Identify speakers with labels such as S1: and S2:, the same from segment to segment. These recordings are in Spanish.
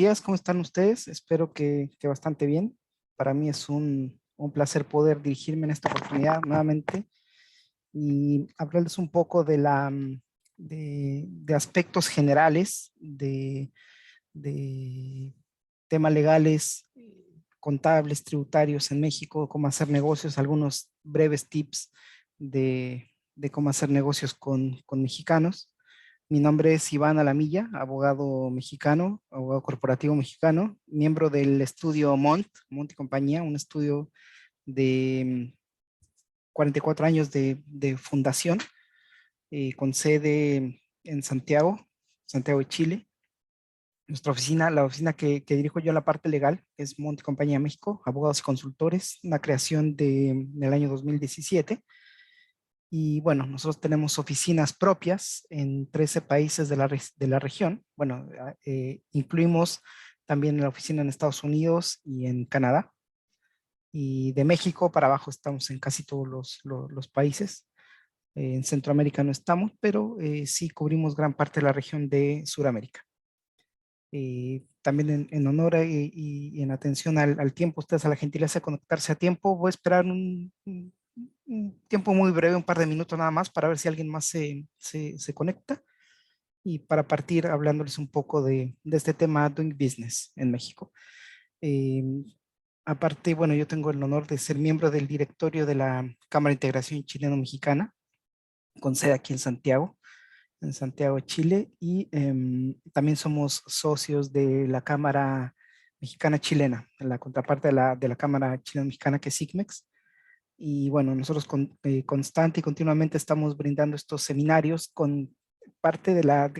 S1: Días, ¿cómo están ustedes? Espero que bastante bien. Para mí es un placer poder dirigirme en esta oportunidad nuevamente y hablarles un poco de aspectos generales, de temas legales, contables, tributarios en México, cómo hacer negocios, algunos breves tips de cómo hacer negocios con mexicanos. Mi nombre es Iván Alamilla, abogado mexicano, abogado corporativo mexicano, miembro del estudio Mont y compañía, un estudio de 44 años de fundación, con sede en Santiago, Santiago de Chile. Nuestra oficina, la oficina que dirijo yo en la parte legal, es Mont y Compañía México, abogados y consultores, una creación del año 2017. Y bueno, nosotros tenemos oficinas propias en 13 países de la región. Bueno, incluimos también la oficina en Estados Unidos y en Canadá. Y de México para abajo estamos en casi todos los países. En Centroamérica no estamos, pero sí cubrimos gran parte de la región de Sudamérica. También en honor y en atención al tiempo, ustedes a la gentileza de conectarse a tiempo, voy a esperar un tiempo muy breve, un par de minutos nada más, para ver si alguien más se conecta y para partir hablándoles un poco de este tema Doing Business en México. Eh, Aparte, bueno, yo tengo el honor de ser miembro del directorio de la Cámara de Integración Chileno-Mexicana, con sede aquí en Santiago, Chile, y también somos socios de la Cámara Mexicana-Chilena, la contraparte de la Cámara Chileno-Mexicana, que es SICMEX. Y bueno, nosotros constante y continuamente estamos brindando estos seminarios con parte de la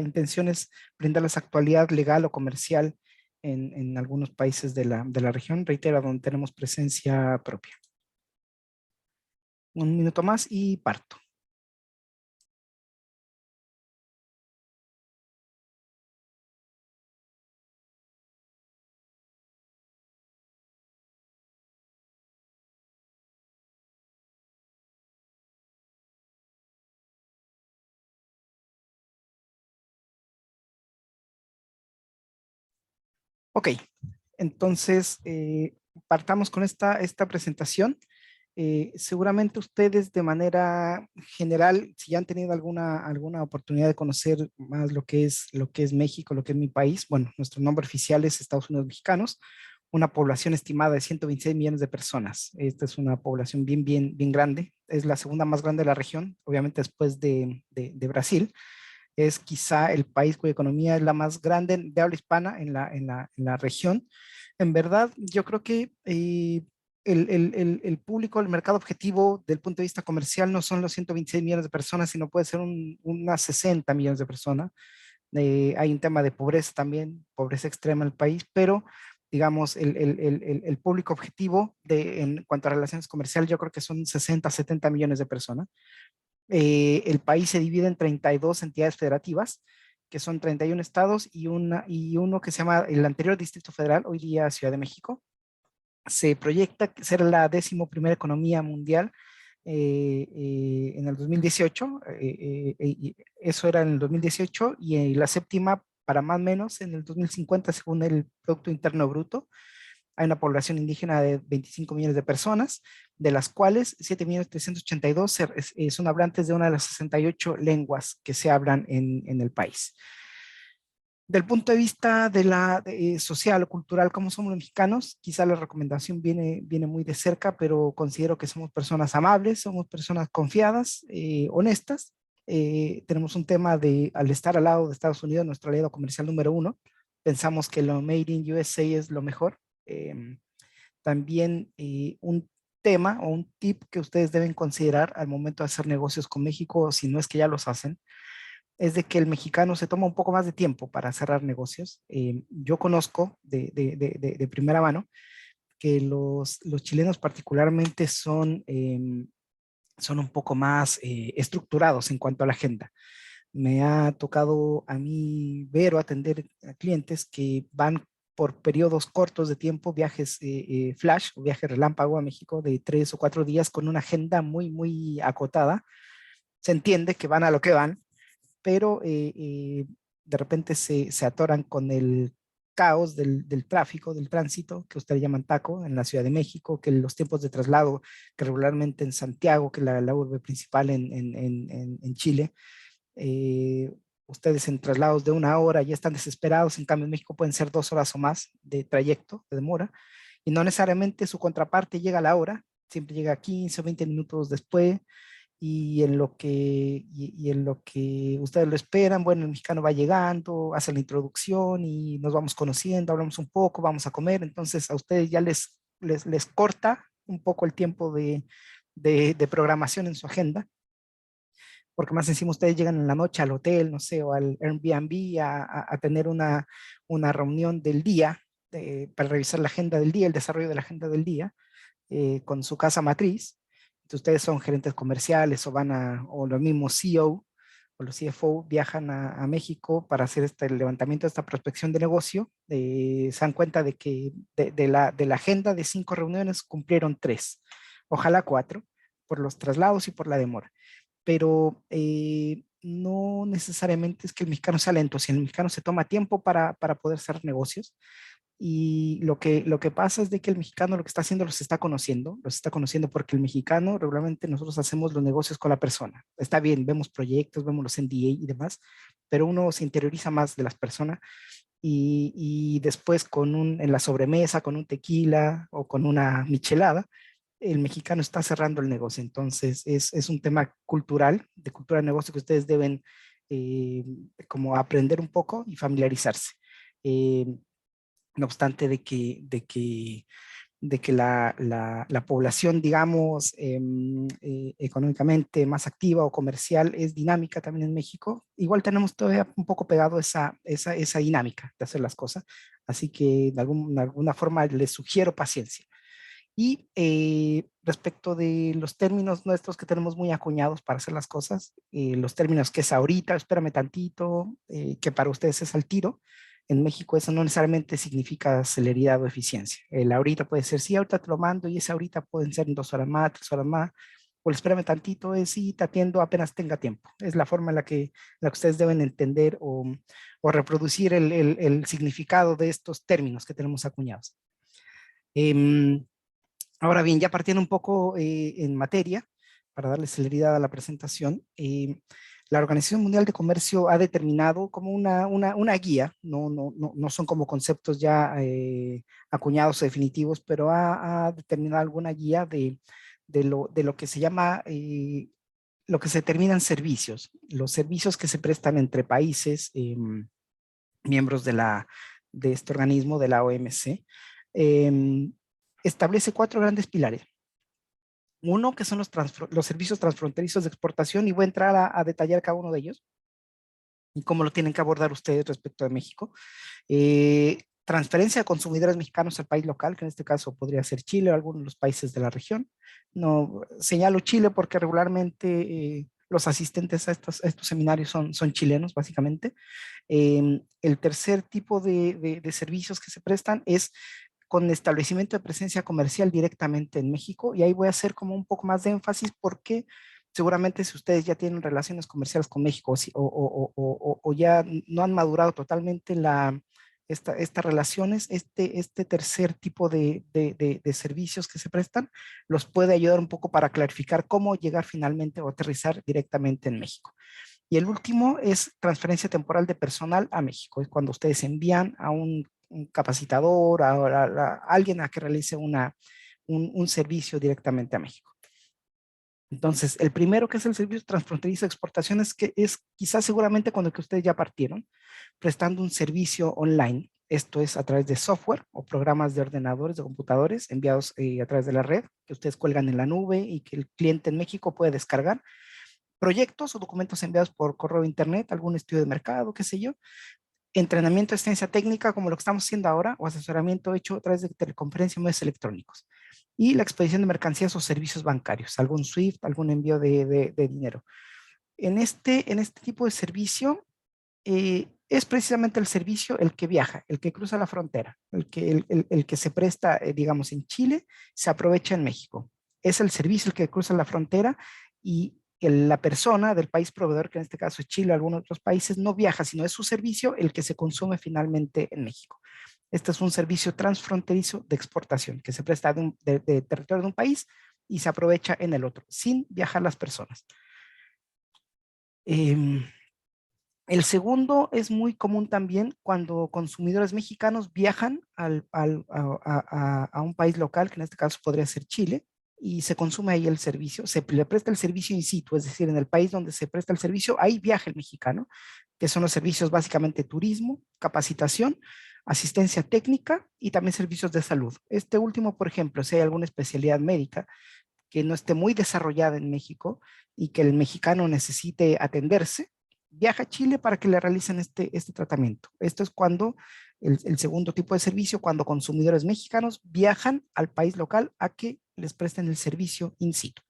S1: intención es brindarles actualidad legal o comercial en algunos países de la región, reitero, donde tenemos presencia propia. Un minuto más y parto. Ok, entonces partamos con esta presentación. Seguramente ustedes de manera general, si ya han tenido alguna oportunidad de conocer más lo que es México, lo que es mi país, bueno, nuestro nombre oficial es Estados Unidos Mexicanos, una población estimada de 126 millones de personas. Esta es una población bien grande, es la segunda más grande de la región, obviamente después de Brasil. Es quizá el país cuya economía es la más grande de habla hispana en la región. En verdad, yo creo que el público, el mercado objetivo del punto de vista comercial no son los 126 millones de personas, sino puede ser unas 60 millones de personas. Hay un tema de pobreza también, pobreza extrema en el país, pero digamos, el público objetivo en cuanto a relaciones comerciales, yo creo que son 60, 70 millones de personas. El país se divide en 32 entidades federativas, que son 31 estados y uno que se llama el anterior Distrito Federal, hoy día Ciudad de México. Se proyecta ser la 11ª economía mundial en el 2018, y eso era en el 2018, y la séptima para más o menos en el 2050 según el Producto Interno Bruto. Hay una población indígena de 25 millones de personas, de las cuales 7.382 son hablantes de una de las 68 lenguas que se hablan en el país. Del punto de vista social o cultural, como somos los mexicanos, quizá la recomendación viene muy de cerca, pero considero que somos personas amables, somos personas confiadas, honestas. Tenemos un tema al estar al lado de Estados Unidos, nuestro aliado comercial número uno, pensamos que lo Made in USA es lo mejor. También un tema o un tip que ustedes deben considerar al momento de hacer negocios con México, si no es que ya los hacen, es de que el mexicano se toma un poco más de tiempo para cerrar negocios. Yo conozco de primera mano que los chilenos particularmente son un poco más estructurados en cuanto a la agenda. Me ha tocado a mí ver o atender a clientes que van por periodos cortos de tiempo, viajes flash o viajes relámpago a México de 3 o 4 días con una agenda muy acotada. Se entiende que van a lo que van, pero de repente se atoran caos del tráfico, del tránsito, que ustedes llaman taco, en la Ciudad de México, que los tiempos de traslado, que regularmente en Santiago, que es la urbe principal en Chile, eh, ustedes en traslados de 1 hora ya están desesperados, en cambio en México pueden ser 2 horas o más de trayecto, de demora, y no necesariamente su contraparte llega a la hora, siempre llega 15 o 20 minutos después, y en lo que ustedes lo esperan, bueno, el mexicano va llegando, hace la introducción y nos vamos conociendo, hablamos un poco, vamos a comer, entonces a ustedes ya les corta un poco el tiempo de programación en su agenda, porque más encima ustedes llegan en la noche al hotel, no sé, o al Airbnb a tener una reunión del día para revisar la agenda del día, el desarrollo de la agenda del día, con su casa matriz. Entonces, ustedes son gerentes comerciales o los mismos CEO o los CFO viajan a México para hacer este levantamiento, esta prospección de negocio. Se dan cuenta de que de la agenda de 5 reuniones cumplieron 3, ojalá 4, por los traslados y por la demora. Pero no necesariamente es que el mexicano sea lento, si el mexicano se toma tiempo para poder hacer negocios, y lo que pasa es de que el mexicano lo que está haciendo los está conociendo porque el mexicano regularmente nosotros hacemos los negocios con la persona. Está bien, vemos proyectos, vemos los NDA y demás, pero uno se interioriza más de las personas y después en la sobremesa, con un tequila o con una michelada, el mexicano está cerrando el negocio. Entonces es un tema cultural, de cultura de negocio que ustedes deben eh, como aprender un poco y familiarizarse. Eh, no obstante de que la población, digamos, económicamente más activa o comercial es dinámica también en México, igual tenemos todavía un poco pegado esa dinámica de hacer las cosas. Así que de alguna forma les sugiero paciencia. Y respecto de los términos nuestros que tenemos muy acuñados para hacer las cosas, los términos que es ahorita, espérame tantito, que para ustedes es al tiro, en México eso no necesariamente significa celeridad o eficiencia. El ahorita puede ser, sí, ahorita te lo mando, y ese ahorita pueden ser en 2 horas más, 3 horas más, o el espérame tantito es, sí, te atiendo apenas tenga tiempo. Es la forma en la que ustedes deben entender o reproducir el significado de estos términos que tenemos acuñados. Em, Ahora bien, ya partiendo un poco en materia, para darle celeridad a la presentación, la Organización Mundial de Comercio ha determinado como una guía, no son como conceptos ya acuñados o definitivos, pero ha determinado alguna guía de lo que se llama, lo que se determinan servicios, los servicios que se prestan entre países miembros de este organismo, de la OMC. em, Establece 4 grandes pilares. Uno, que son los servicios transfronterizos de exportación, y voy a entrar a detallar cada uno de ellos y cómo lo tienen que abordar ustedes respecto de México. Transferencia de consumidores mexicanos al país local, que en este caso podría ser Chile o algunos de los países de la región. No señalo Chile porque regularmente los asistentes a estos seminarios son chilenos, básicamente. El tercer tipo de servicios que se prestan es con establecimiento de presencia comercial directamente en México, y ahí voy a hacer como un poco más de énfasis porque seguramente si ustedes ya tienen relaciones comerciales con México o ya no han madurado totalmente estas relaciones, este tercer tipo de servicios que se prestan los puede ayudar un poco para clarificar cómo llegar finalmente o aterrizar directamente en México. Y el último es transferencia temporal de personal a México. Es cuando ustedes envían a un capacitador, a alguien a que realice un servicio directamente a México. Entonces, el primero, que es el servicio transfronterizo de exportaciones, que es quizás seguramente con el que ustedes ya partieron, prestando un servicio online. Esto es a través de software o programas de ordenadores, de computadores enviados a través de la red, que ustedes cuelgan en la nube y que el cliente en México puede descargar. Proyectos o documentos enviados por correo de internet, algún estudio de mercado, qué sé yo. Entrenamiento de asistencia técnica, como lo que estamos haciendo ahora, o asesoramiento hecho a través de teleconferencia y medios electrónicos. Y la expedición de mercancías o servicios bancarios, algún SWIFT, algún envío de dinero. En este tipo de servicio, es precisamente el servicio el que viaja, el que cruza la frontera, el que se presta, digamos, en Chile, se aprovecha en México. Es el servicio el que cruza la frontera, y la persona del país proveedor, que en este caso es Chile o algunos otros países, no viaja, sino es su servicio el que se consume finalmente en México. Este es un servicio transfronterizo de exportación que se presta de territorio de un país y se aprovecha en el otro, sin viajar las personas. El segundo es muy común también cuando consumidores mexicanos viajan a un país local, que en este caso podría ser Chile, y se consume ahí el servicio, se le presta el servicio in situ, es decir, en el país donde se presta el servicio, ahí viaja el mexicano, que son los servicios básicamente turismo, capacitación, asistencia técnica y también servicios de salud. Este último, por ejemplo, si hay alguna especialidad médica que no esté muy desarrollada en México y que el mexicano necesite atenderse, viaja a Chile para que le realicen este tratamiento. Esto es cuando el segundo tipo de servicio, cuando consumidores mexicanos viajan al país local a que les presten el servicio in situ.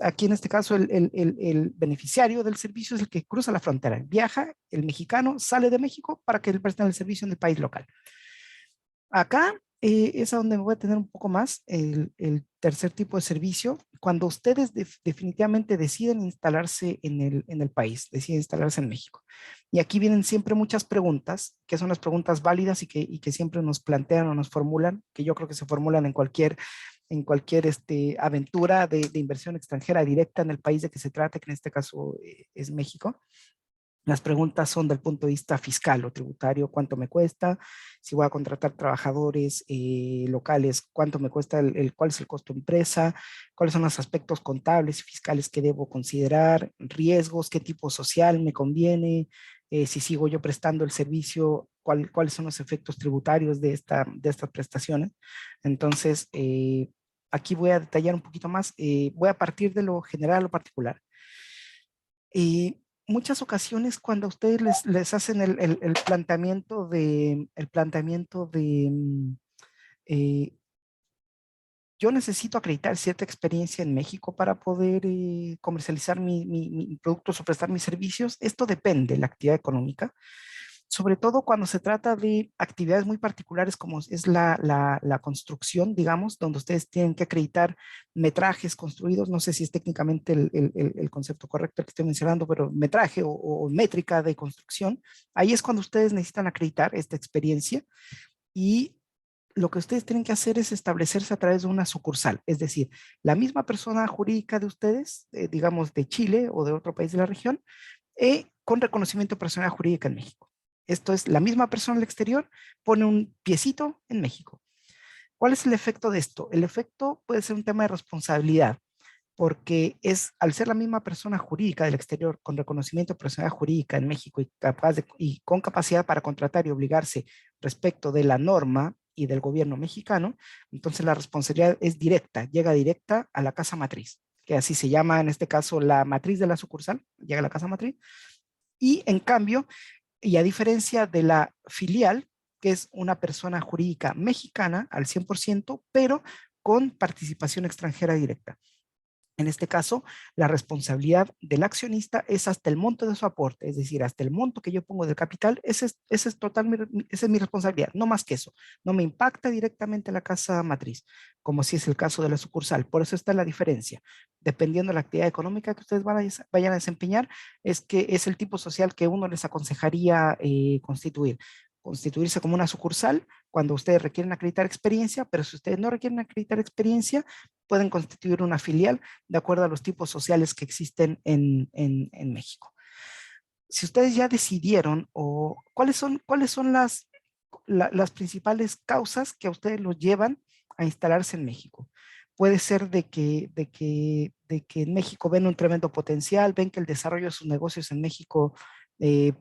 S1: Aquí en este caso el beneficiario del servicio es el que cruza la frontera. Viaja, el mexicano sale de México para que le presten el servicio en el país local. Acá es a donde me voy a tener un poco más el tercer tipo de servicio, cuando ustedes definitivamente deciden instalarse en el país, deciden instalarse en México. Y aquí vienen siempre muchas preguntas, que son las preguntas válidas y que siempre nos plantean o nos formulan, que yo creo que se formulan en cualquier aventura de inversión extranjera directa en el país de que se trate, que en este caso es México. Las preguntas son del punto de vista fiscal o tributario: ¿cuánto me cuesta? Si voy a contratar trabajadores locales, ¿cuánto me cuesta? ¿Cuál es el costo de empresa? ¿Cuáles son los aspectos contables y fiscales que debo considerar? ¿Riesgos? ¿Qué tipo social me conviene? Si sigo yo prestando el servicio, ¿cuáles son los efectos tributarios de estas prestaciones? Entonces, aquí voy a detallar un poquito más. Voy a partir de lo general a lo particular. Muchas ocasiones cuando a ustedes les hacen el planteamiento de eh, yo necesito acreditar cierta experiencia en México para poder comercializar mi productos o prestar mis servicios. Esto depende de la actividad económica, sobre todo cuando se trata de actividades muy particulares como es la construcción, digamos, donde ustedes tienen que acreditar metrajes construidos. No sé si es técnicamente el concepto correcto el que estoy mencionando, pero metraje o métrica de construcción. Ahí es cuando ustedes necesitan acreditar esta experiencia, y lo que ustedes tienen que hacer es establecerse a través de una sucursal, es decir, la misma persona jurídica de ustedes, digamos de Chile o de otro país de la región, con reconocimiento de personalidad jurídica en México. Esto es, la misma persona al exterior pone un piecito en México. ¿Cuál es el efecto de esto? El efecto puede ser un tema de responsabilidad, porque al ser la misma persona jurídica del exterior con reconocimiento de personalidad jurídica en México y con capacidad para contratar y obligarse respecto de la norma y del gobierno mexicano, entonces la responsabilidad es directa, llega directa a la casa matriz, que así se llama en este caso la matriz de la sucursal, llega a la casa matriz. Y en cambio, y a diferencia de la filial, que es una persona jurídica mexicana al 100%, pero con participación extranjera directa. En este caso, la responsabilidad del accionista es hasta el monto de su aporte, es decir, hasta el monto que yo pongo del capital, esa es mi responsabilidad, no más que eso. No me impacta directamente la casa matriz, como si es el caso de la sucursal. Por eso está la diferencia. Dependiendo de la actividad económica que ustedes vayan a desempeñar, es que es el tipo social que uno les aconsejaría constituirse como una sucursal cuando ustedes requieren acreditar experiencia, pero si ustedes no requieren acreditar experiencia, pueden constituir una filial de acuerdo a los tipos sociales que existen en México. Si ustedes ya decidieron, o cuáles son las principales causas que a ustedes los llevan a instalarse en México. Puede ser de que en México ven un tremendo potencial, ven que el desarrollo de sus negocios en México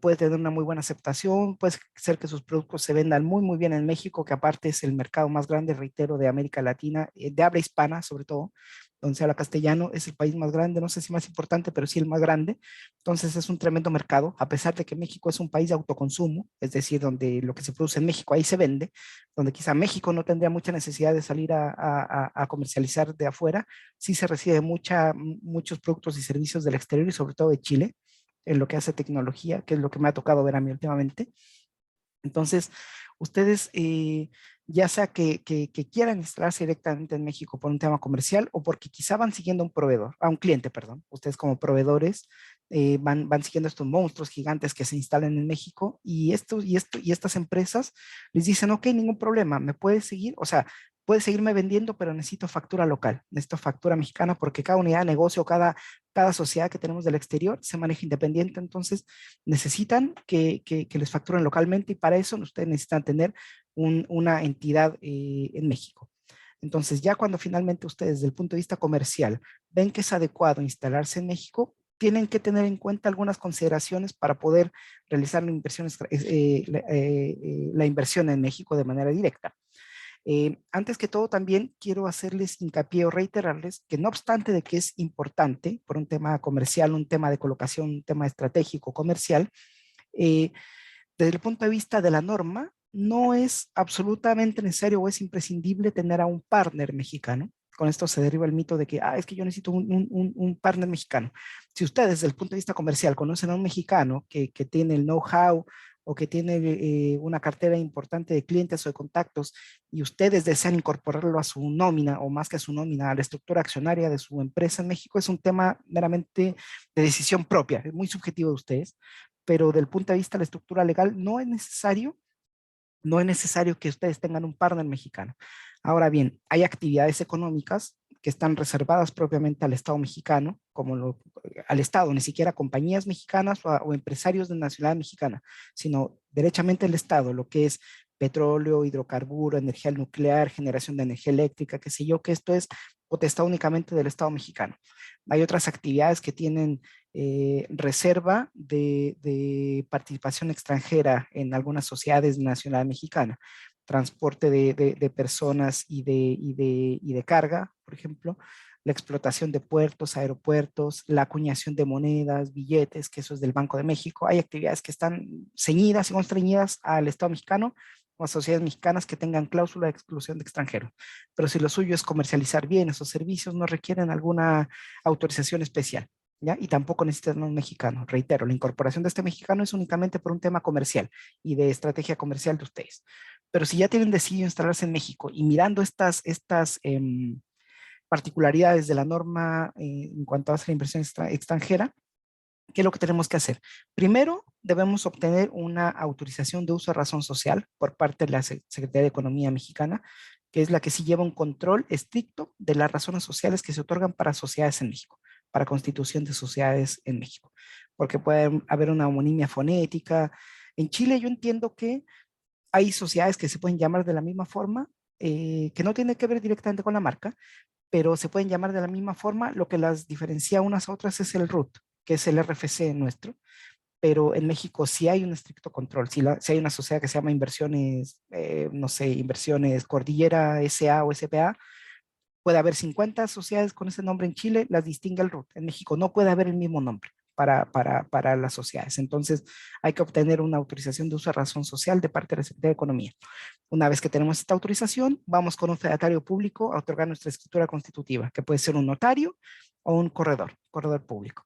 S1: puede tener una muy buena aceptación, puede ser que sus productos se vendan muy, muy bien en México, que aparte es el mercado más grande, reitero, de América Latina, de habla hispana sobre todo, donde se habla castellano, es el país más grande, no sé si más importante, pero sí el más grande. Entonces es un tremendo mercado, a pesar de que México es un país de autoconsumo, es decir, donde lo que se produce en México ahí se vende, donde quizá México no tendría mucha necesidad de salir a comercializar de afuera, sí se recibe muchos productos y servicios del exterior y sobre todo de Chile, en lo que hace tecnología, que es lo que me ha tocado ver a mí últimamente. Entonces, ustedes ya sea que quieran instalarse directamente en México por un tema comercial o porque quizá van siguiendo a un proveedor, a un cliente, perdón. Ustedes como proveedores van siguiendo estos monstruos gigantes que se instalan en México y estas empresas les dicen, ok, ningún problema, me puedes seguir, o sea, puedes seguirme vendiendo, pero necesito factura local, necesito factura mexicana porque cada unidad de negocio, cada sociedad que tenemos del exterior se maneja independiente, entonces necesitan que les facturen localmente y para eso ustedes necesitan tener una entidad en México. Entonces, ya cuando finalmente ustedes, desde el punto de vista comercial, ven que es adecuado instalarse en México, tienen que tener en cuenta algunas consideraciones para poder realizar la inversión en México de manera directa. Antes que todo, también quiero hacerles hincapié o reiterarles que no obstante de que es importante por un tema comercial, un tema de colocación, un tema estratégico comercial, eh, desde el punto de vista de la norma, no es absolutamente necesario o es imprescindible tener a un partner mexicano. Con esto se deriva el mito de que, es que yo necesito un partner mexicano. Si ustedes desde el punto de vista comercial conocen a un mexicano que tiene el know-how o que tiene una cartera importante de clientes o de contactos y ustedes desean incorporarlo a su nómina o más que a su nómina, a la estructura accionaria de su empresa en México, es un tema meramente de decisión propia, es muy subjetivo de ustedes, pero del punto de vista de la estructura legal no es necesario que ustedes tengan un partner mexicano. Ahora bien, hay actividades económicas que están reservadas propiamente al Estado mexicano, al Estado, ni siquiera compañías mexicanas o empresarios de nacionalidad mexicana, sino derechamente el Estado, lo que es petróleo, hidrocarburo, energía nuclear, generación de energía eléctrica, qué sé yo, que esto es potestad únicamente del Estado mexicano. Hay otras actividades que tienen reserva de participación extranjera en algunas sociedades nacional mexicana, transporte de personas y de carga, por ejemplo, la explotación de puertos, aeropuertos, la acuñación de monedas, billetes, que eso es del Banco de México. Hay actividades que están ceñidas y constreñidas al Estado mexicano o a sociedades mexicanas que tengan cláusula de exclusión de extranjeros. Pero si lo suyo es comercializar bienes o servicios, no requieren alguna autorización especial. ¿Ya? Y tampoco necesitan un mexicano. Reitero, la incorporación de este mexicano es únicamente por un tema comercial y de estrategia comercial de ustedes. Pero si ya tienen decidido instalarse en México y mirando estas particularidades de la norma en cuanto a la inversión extranjera, ¿qué es lo que tenemos que hacer? Primero, debemos obtener una autorización de uso de razón social por parte de la Secretaría de Economía mexicana, que es la que sí lleva un control estricto de las razones sociales que se otorgan para sociedades en México, para constitución de sociedades en México, porque puede haber una homonimia fonética. En Chile yo entiendo que hay sociedades que se pueden llamar de la misma forma, que no tiene que ver directamente con la marca, pero se pueden llamar de la misma forma. Lo que las diferencia unas a otras es el RUT, que es el RFC nuestro, pero en México sí hay un estricto control. Si hay una sociedad que se llama Inversiones, no sé, Inversiones Cordillera SA o SPA, puede haber 50 sociedades con ese nombre en Chile, las distingue el RUT. En México no puede haber el mismo nombre para las sociedades. Entonces hay que obtener una autorización de uso de razón social de parte de la Secretaría de Economía. Una vez que tenemos esta autorización, vamos con un fedatario público a otorgar nuestra escritura constitutiva, que puede ser un notario o un corredor público.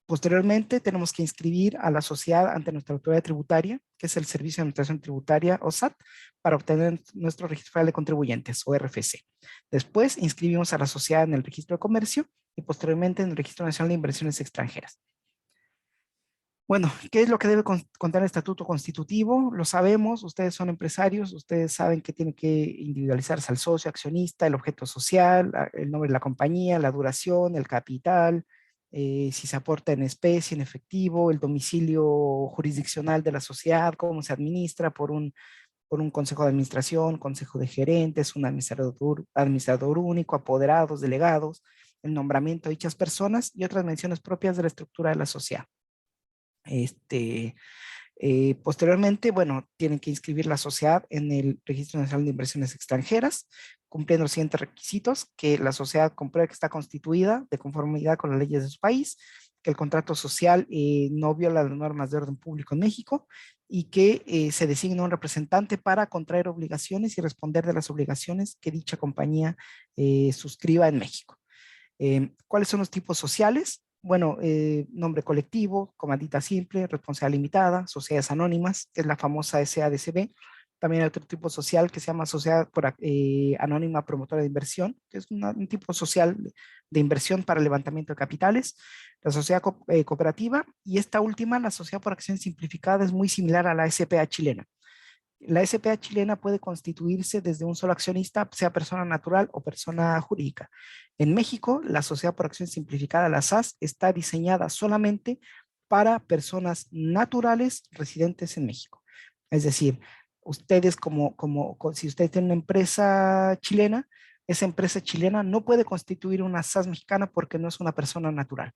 S1: Posteriormente, tenemos que inscribir a la sociedad ante nuestra autoridad tributaria, que es el Servicio de Administración Tributaria, o SAT, para obtener nuestro registro federal de contribuyentes, o RFC. Después, inscribimos a la sociedad en el registro de comercio y posteriormente en el Registro Nacional de Inversiones Extranjeras. Bueno, ¿qué es lo que debe contar el estatuto constitutivo? Lo sabemos, ustedes son empresarios, ustedes saben que tiene que individualizarse al socio, accionista, el objeto social, el nombre de la compañía, la duración, el capital, si se aporta en especie, en efectivo, el domicilio jurisdiccional de la sociedad, cómo se administra por un consejo de administración, consejo de gerentes, un administrador único, apoderados, delegados, el nombramiento de dichas personas y otras menciones propias de la estructura de la sociedad. Posteriormente, bueno, tienen que inscribir la sociedad en el Registro Nacional de Inversiones Extranjeras, cumpliendo los siguientes requisitos: que la sociedad compruebe que está constituida de conformidad con las leyes de su país, que el contrato social no viola las normas de orden público en México y que se designe un representante para contraer obligaciones y responder de las obligaciones que dicha compañía suscriba en México. ¿Cuáles son los tipos sociales? Bueno, nombre colectivo, comandita simple, responsabilidad limitada, sociedades anónimas, que es la famosa SADCB, También hay otro tipo social que se llama Sociedad Anónima Promotora de Inversión, que es un tipo social de inversión para levantamiento de capitales. La sociedad cooperativa, y esta última, la sociedad por acción simplificada, es muy similar a la SPA chilena. La SPA chilena puede constituirse desde un solo accionista, sea persona natural o persona jurídica. En México, la sociedad por acción simplificada, la SAS, está diseñada solamente para personas naturales residentes en México. Es decir, ustedes si ustedes tienen una empresa chilena, esa empresa chilena no puede constituir una SAS mexicana porque no es una persona natural.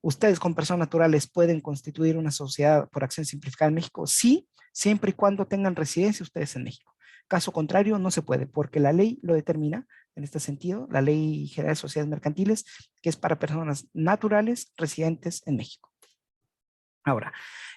S1: ¿Ustedes con personas naturales pueden constituir una sociedad por acción simplificada en México? Sí, siempre y cuando tengan residencia ustedes en México. Caso contrario, no se puede, porque la ley lo determina en este sentido, la Ley General de Sociedades Mercantiles, que es para personas naturales residentes en México. Ahora,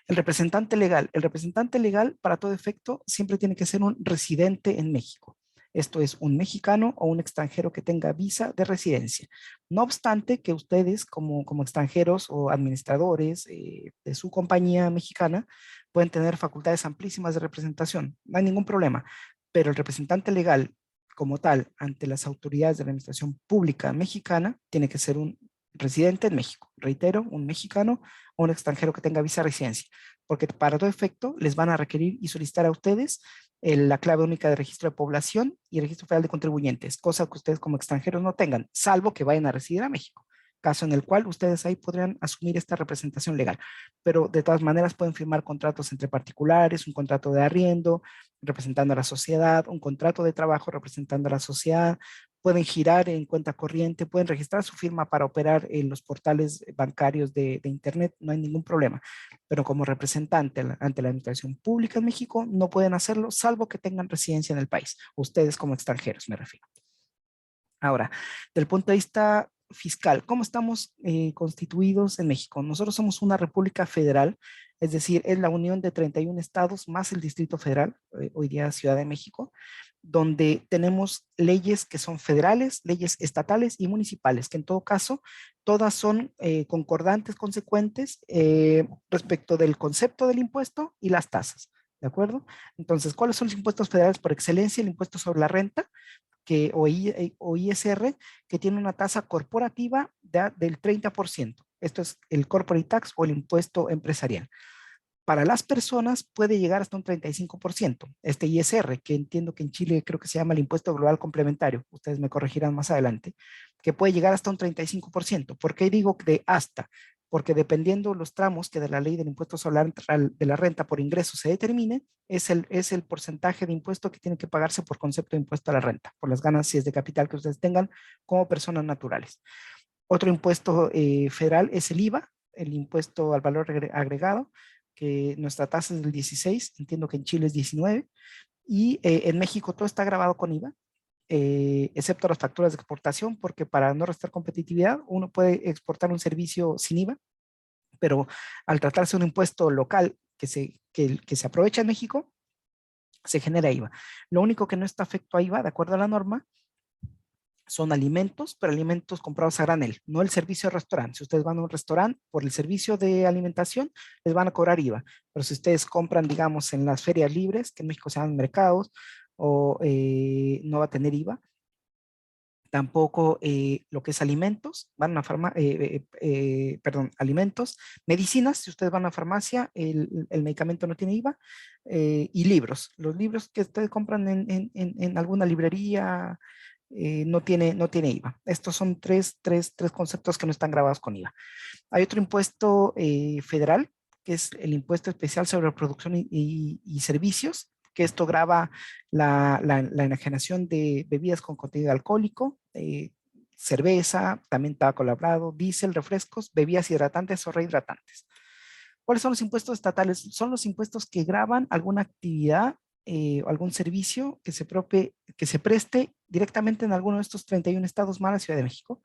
S1: el representante legal para todo efecto siempre tiene que ser un residente en México. Esto es un mexicano o un extranjero que tenga visa de residencia. No obstante que ustedes como extranjeros o administradores de su compañía mexicana pueden tener facultades amplísimas de representación. No hay ningún problema, pero el representante legal como tal ante las autoridades de la administración pública mexicana tiene que ser un residente en México. Reitero, un mexicano o un extranjero que tenga visa de residencia, porque para todo efecto les van a requerir y solicitar a ustedes la clave única de registro de población y el registro federal de contribuyentes, cosa que ustedes como extranjeros no tengan, salvo que vayan a residir a México, caso en el cual ustedes ahí podrían asumir esta representación legal. Pero de todas maneras pueden firmar contratos entre particulares, un contrato de arriendo representando a la sociedad, un contrato de trabajo representando a la sociedad, pueden girar en cuenta corriente, pueden registrar su firma para operar en los portales bancarios de Internet, no hay ningún problema. Pero como representante ante la administración pública en México, no pueden hacerlo, salvo que tengan residencia en el país. Ustedes como extranjeros, me refiero. Ahora, del punto de vista fiscal, ¿cómo estamos constituidos en México? Nosotros somos una república federal, es decir, es la unión de 31 estados más el Distrito Federal, hoy día Ciudad de México, donde tenemos leyes que son federales, leyes estatales y municipales, que en todo caso todas son concordantes, consecuentes respecto del concepto del impuesto y las tasas. ¿De acuerdo? Entonces, ¿cuáles son los impuestos federales por excelencia? El impuesto sobre la renta, o ISR, que tiene una tasa corporativa del 30%. Esto es el corporate tax o el impuesto empresarial. Para las personas puede llegar hasta un 35%. Este ISR, que entiendo que en Chile creo que se llama el impuesto global complementario, ustedes me corregirán más adelante, que puede llegar hasta un 35%. ¿Por qué digo de hasta? Porque dependiendo los tramos que de la ley del impuesto sobre de la renta por ingreso se determine, es el porcentaje de impuesto que tiene que pagarse por concepto de impuesto a la renta, por las ganancias de capital que ustedes tengan como personas naturales. Otro impuesto federal es el IVA, el impuesto al valor agregado, que nuestra tasa es del 16, entiendo que en Chile es 19, y en México todo está grabado con IVA, excepto las facturas de exportación, porque para no restar competitividad, uno puede exportar un servicio sin IVA, pero al tratarse de un impuesto local que se aprovecha en México, se genera IVA. Lo único que no está afecto a IVA, de acuerdo a la norma, son alimentos, pero alimentos comprados a granel, no el servicio de restaurante. Si ustedes van a un restaurante por el servicio de alimentación, les van a cobrar IVA. Pero si ustedes compran, digamos, en las ferias libres, que en México se llaman mercados, o no va a tener IVA. Tampoco lo que es alimentos, van a una perdón, alimentos, medicinas, si ustedes van a una farmacia, el medicamento no tiene IVA, y libros. Los libros que ustedes compran en alguna librería no tiene IVA. Estos son tres conceptos que no están grabados con IVA. Hay otro impuesto federal, que es el impuesto especial sobre producción y servicios, que esto grava la enajenación de bebidas con contenido alcohólico, cerveza, también tabaco labrado, diésel, refrescos, bebidas hidratantes o rehidratantes. ¿Cuáles son los impuestos estatales? Son los impuestos que gravan alguna actividad o algún servicio que se preste directamente en alguno de estos 31 estados más la Ciudad de México,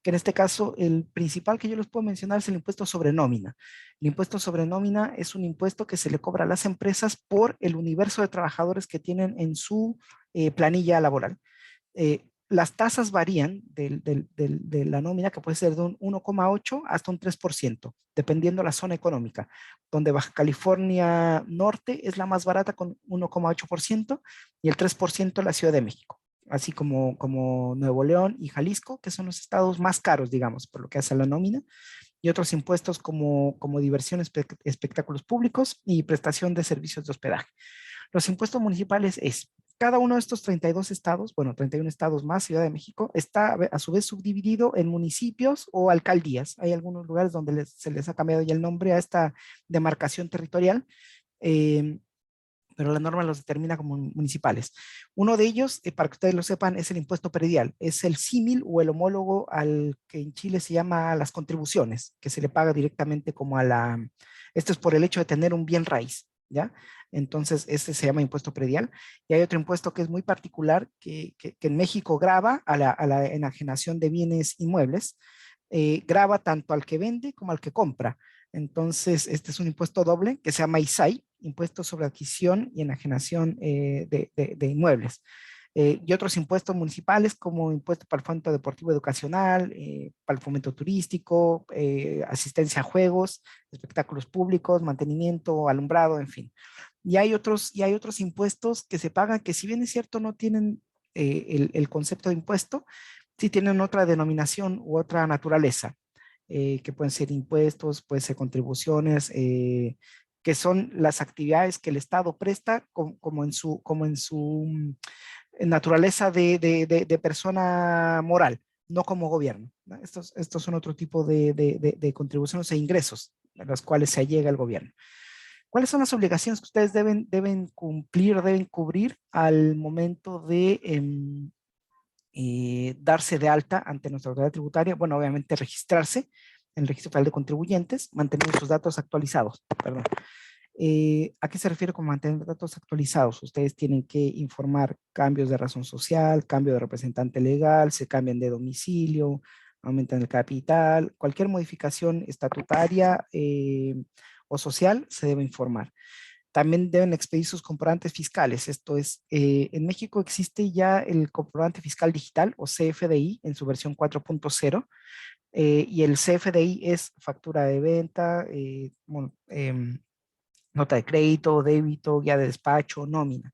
S1: que en este caso el principal que yo les puedo mencionar es el impuesto sobre nómina. El impuesto sobre nómina es un impuesto que se le cobra a las empresas por el universo de trabajadores que tienen en su planilla laboral. las tasas varían de la nómina, que puede ser de un 1,8 hasta un 3%, dependiendo de la zona económica, donde Baja California Norte es la más barata con 1,8% y el 3% la Ciudad de México, así como Nuevo León y Jalisco, que son los estados más caros, digamos, por lo que hace a la nómina, y otros impuestos como diversión, espectáculos públicos y prestación de servicios de hospedaje. Los impuestos municipales es, cada uno de estos 32 estados, bueno, 31 estados más Ciudad de México, está a su vez subdividido en municipios o alcaldías. Hay algunos lugares donde se les ha cambiado ya el nombre a esta demarcación territorial, eh, pero la norma los determina como municipales. Uno de ellos, para que ustedes lo sepan, es el impuesto predial. Es el símil o el homólogo al que en Chile se llama las contribuciones, que se le paga directamente como a la... Esto es por el hecho de tener un bien raíz, ¿ya? Entonces, este se llama impuesto predial. Y hay otro impuesto que es muy particular, que en México grava a la enajenación de bienes inmuebles, grava tanto al que vende como al que compra. Entonces, este es un impuesto doble que se llama ISAI, impuesto sobre adquisición y enajenación de inmuebles. Y otros impuestos municipales como impuesto para el fomento deportivo educacional, para el fomento turístico, asistencia a juegos, espectáculos públicos, mantenimiento, alumbrado, en fin. Y hay otros impuestos que se pagan que si bien es cierto no tienen el concepto de impuesto, sí tienen otra denominación u otra naturaleza, que pueden ser impuestos, pueden ser contribuciones, que son las actividades que el Estado presta como en su naturaleza de persona moral, no como gobierno, ¿no? Estos son otro tipo de contribuciones e ingresos a los cuales se allega el gobierno. ¿Cuáles son las obligaciones que ustedes deben cumplir, deben cubrir al momento de darse de alta ante nuestra autoridad tributaria? Bueno, obviamente registrarse en el Registro Federal de Contribuyentes, mantener sus datos actualizados, perdón. ¿A qué se refiere con mantener datos actualizados? Ustedes tienen que informar cambios de razón social, cambio de representante legal, se cambian de domicilio, aumentan el capital, cualquier modificación estatutaria o social se debe informar. También deben expedir sus comprobantes fiscales. Esto es, en México existe ya el comprobante fiscal digital o CFDI en su versión 4.0, y el CFDI es factura de venta, bueno, nota de crédito, débito, guía de despacho, nómina.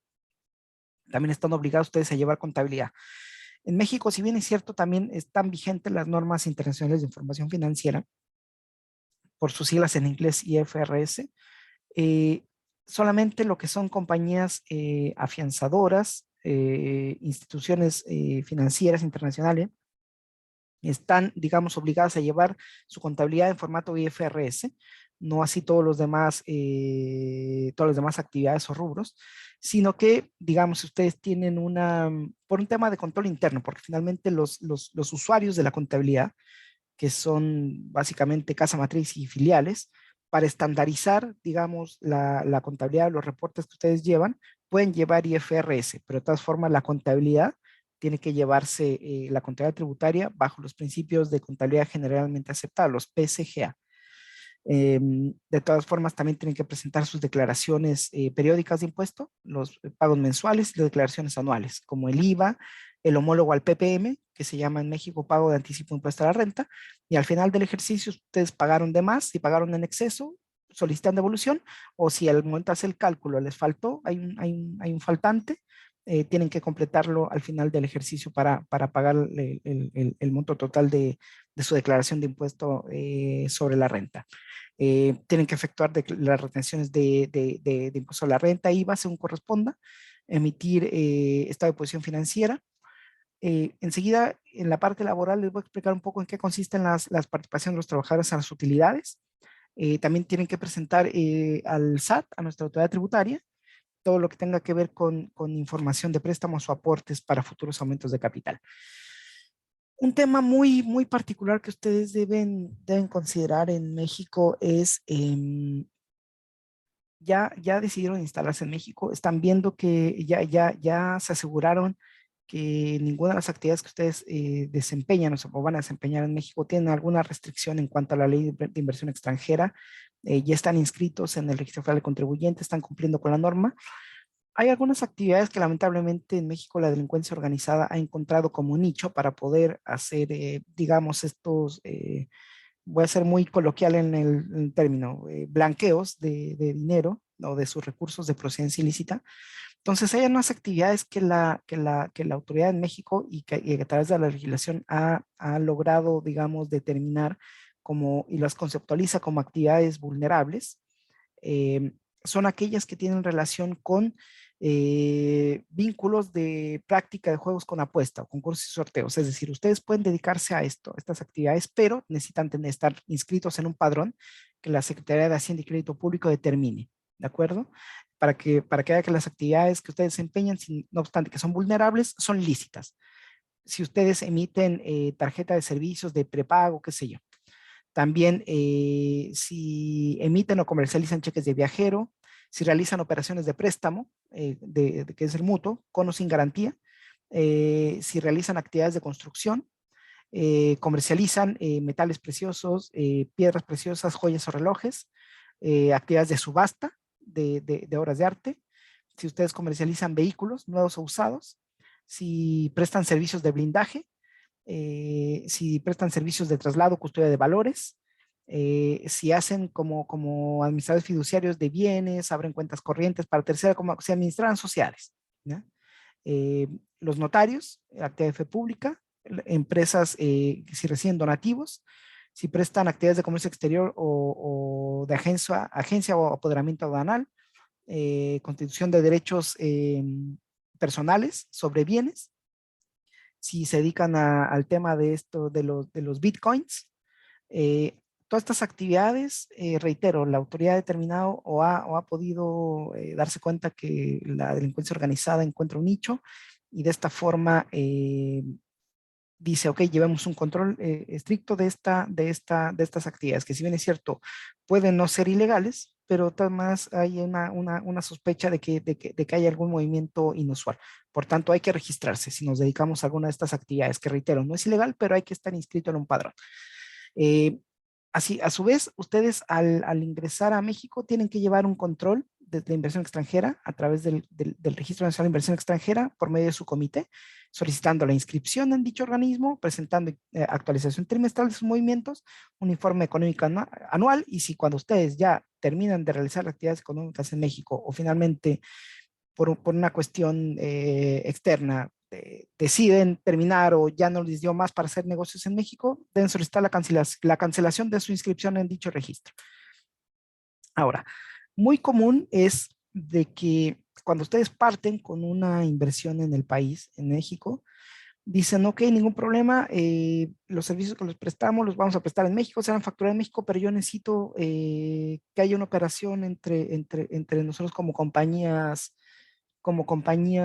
S1: También están obligados ustedes a llevar contabilidad. En México, si bien es cierto, también están vigentes las normas internacionales de información financiera, por sus siglas en inglés IFRS, eh, solamente lo que son compañías afianzadoras, instituciones financieras internacionales, están, digamos, obligadas a llevar su contabilidad en formato IFRS, no así todas las demás actividades o rubros, sino que, digamos, ustedes tienen por un tema de control interno, porque finalmente los usuarios de la contabilidad, que son básicamente casa matriz y filiales, para estandarizar, digamos, la contabilidad, los reportes que ustedes llevan, pueden llevar IFRS, pero de todas formas la contabilidad tiene que llevarse, la contabilidad tributaria bajo los principios de contabilidad generalmente aceptados, los PCGA. De todas formas, también tienen que presentar sus declaraciones periódicas de impuesto, los pagos mensuales y las declaraciones anuales, como el IVA, el homólogo al PPM, que se llama en México pago de anticipo de impuesto a la renta, y al final del ejercicio ustedes pagaron de más, si pagaron en exceso, solicitan devolución, o si al momento de hacer el cálculo les faltó, hay un faltante, tienen que completarlo al final del ejercicio para pagar el monto total de su declaración de impuesto sobre la renta. Tienen que efectuar las retenciones de impuesto a la renta, IVA, según corresponda, emitir estado de posición financiera. Enseguida, en la parte laboral, les voy a explicar un poco en qué consisten las participaciones de los trabajadores a las utilidades. También tienen que presentar al SAT, a nuestra autoridad tributaria, todo lo que tenga que ver con información de préstamos o aportes para futuros aumentos de capital. Un tema muy particular que ustedes deben considerar en México es, ya decidieron instalarse en México, están viendo que ya se aseguraron que ninguna de las actividades que ustedes desempeñan o van a desempeñar en México tienen alguna restricción en cuanto a la ley de inversión extranjera, ya están inscritos en el Registro Federal de Contribuyentes, están cumpliendo con la norma. Hay algunas actividades que lamentablemente en México la delincuencia organizada ha encontrado como nicho para poder hacer, digamos, estos, voy a ser muy coloquial en el término, blanqueos de dinero o de sus recursos de procedencia ilícita. Entonces, hay unas actividades que la autoridad en México y a través de la legislación ha logrado, digamos, determinar como, y las conceptualiza como actividades vulnerables. eh, Son aquellas que tienen relación con vínculos de práctica de juegos con apuesta o concursos y sorteos. Es decir, ustedes pueden dedicarse a esto, a estas actividades, pero necesitan estar inscritos en un padrón que la Secretaría de Hacienda y Crédito Público determine, ¿de acuerdo? Para que vea que las actividades que ustedes desempeñan, no obstante que son vulnerables, son lícitas. Si ustedes emiten tarjeta de servicios de prepago, qué sé yo. También si emiten o comercializan cheques de viajero, si realizan operaciones de préstamo, que es el mutuo, con o sin garantía, si realizan actividades de construcción, comercializan metales preciosos, piedras preciosas, joyas o relojes, actividades de subasta de obras de arte, si ustedes comercializan vehículos nuevos o usados, si prestan servicios de blindaje, si prestan servicios de traslado, custodia de valores, si hacen como administradores fiduciarios de bienes, abren cuentas corrientes para terceras, como si administraran sociales, ¿ya? Eh, los notarios, actividad de fe pública, empresas si reciben donativos, si prestan actividades de comercio exterior o de agencia o apoderamiento aduanal, constitución de derechos personales sobre bienes, si se dedican al tema de esto de los bitcoins. Todas estas actividades, reitero, la autoridad ha determinado o ha podido darse cuenta que la delincuencia organizada encuentra un nicho y de esta forma dice, ok, llevemos un control estricto de estas actividades, que si bien es cierto, pueden no ser ilegales, pero además hay una sospecha de que hay algún movimiento inusual. Por tanto, hay que registrarse si nos dedicamos a alguna de estas actividades, que reitero, no es ilegal, pero hay que estar inscrito en un padrón. Eh, Así, a su vez, ustedes al ingresar a México tienen que llevar un control de la inversión extranjera a través del Registro Nacional de Inversión Extranjera por medio de su comité, solicitando la inscripción en dicho organismo, presentando actualización trimestral de sus movimientos, un informe económico anual, y si cuando ustedes ya terminan de realizar actividades económicas en México o finalmente por una cuestión externa deciden terminar o ya no les dio más para hacer negocios en México, deben solicitar la cancelación de su inscripción en dicho registro. Ahora, muy común es de que cuando ustedes parten con una inversión en el país, en México, dicen, ok, ningún problema, los servicios que los prestamos los vamos a prestar en México, serán facturados en México, pero yo necesito que haya una operación entre nosotros como compañías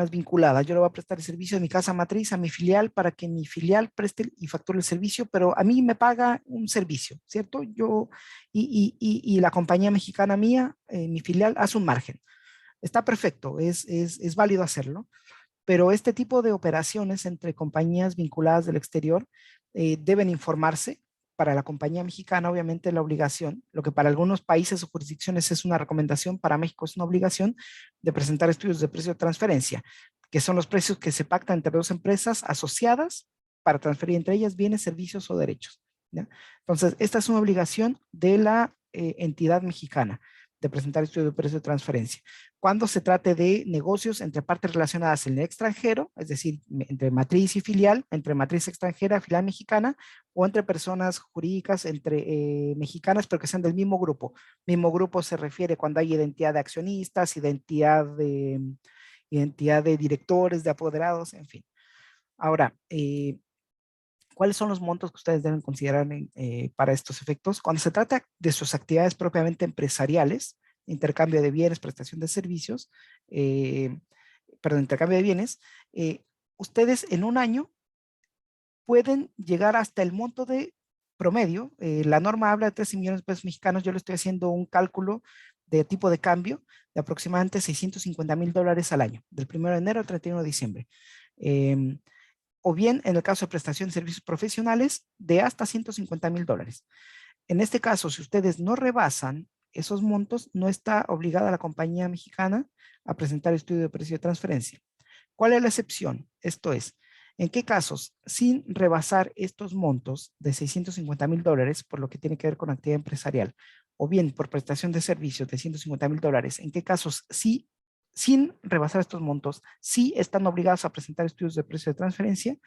S1: vinculadas. Yo le voy a prestar el servicio de mi casa matriz a mi filial para que mi filial preste y facture el servicio, pero a mí me paga un servicio, ¿cierto? Y la compañía mexicana mía, mi filial, hace un margen. Está perfecto, es válido hacerlo, pero este tipo de operaciones entre compañías vinculadas del exterior deben informarse. Para la compañía mexicana, obviamente, la obligación, lo que para algunos países o jurisdicciones es una recomendación, para México es una obligación de presentar estudios de precio de transferencia, que son los precios que se pactan entre dos empresas asociadas para transferir entre ellas bienes, servicios o derechos, ¿ya? Entonces, esta es una obligación de la entidad mexicana de presentar estudios de precio de transferencia. Cuando se trate de negocios entre partes relacionadas en el extranjero, es decir, entre matriz y filial, entre matriz extranjera, filial mexicana, o entre personas jurídicas, entre mexicanas, pero que sean del mismo grupo. Mismo grupo se refiere cuando hay identidad de accionistas, identidad de directores, de apoderados, en fin. Ahora, ¿cuáles son los montos que ustedes deben considerar para estos efectos? Cuando se trata de sus actividades propiamente empresariales, intercambio de bienes, prestación de servicios, eh, perdón, intercambio de bienes, ustedes en un año pueden llegar hasta el monto de promedio. La norma habla de 13 millones de pesos mexicanos. Yo le estoy haciendo un cálculo de tipo de cambio de aproximadamente $650,000 al año, del 1 de enero al 31 de diciembre. O bien, en el caso de prestación de servicios profesionales, de hasta $150,000. En este caso, si ustedes no rebasan esos montos, no está obligada la compañía mexicana a presentar estudio de precio de transferencia. ¿Cuál es la excepción? Esto es, ¿en qué casos, sin rebasar estos montos de $650,000, por lo que tiene que ver con actividad empresarial, o bien por prestación de servicios de $150,000, en qué casos sí, sin rebasar estos montos, sí están obligados a presentar estudios de precio de transferencia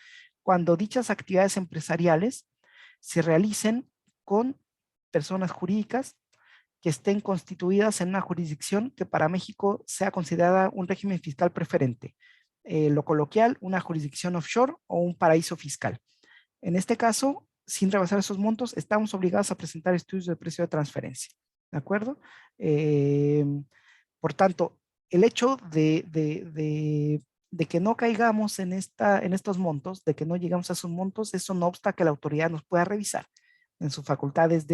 S1: cuando dichas actividades empresariales se realicen con personas jurídicas que estén constituidas en una jurisdicción que para México sea considerada un régimen fiscal preferente? Lo coloquial, una jurisdicción offshore o un paraíso fiscal. En este caso, sin rebasar esos montos, estamos obligados a presentar estudios de precio de transferencia. ¿De acuerdo? Eh, por tanto, el hecho de que no caigamos en estos montos, de que no llegamos a esos montos, eso no obsta que la autoridad nos pueda revisar en sus facultades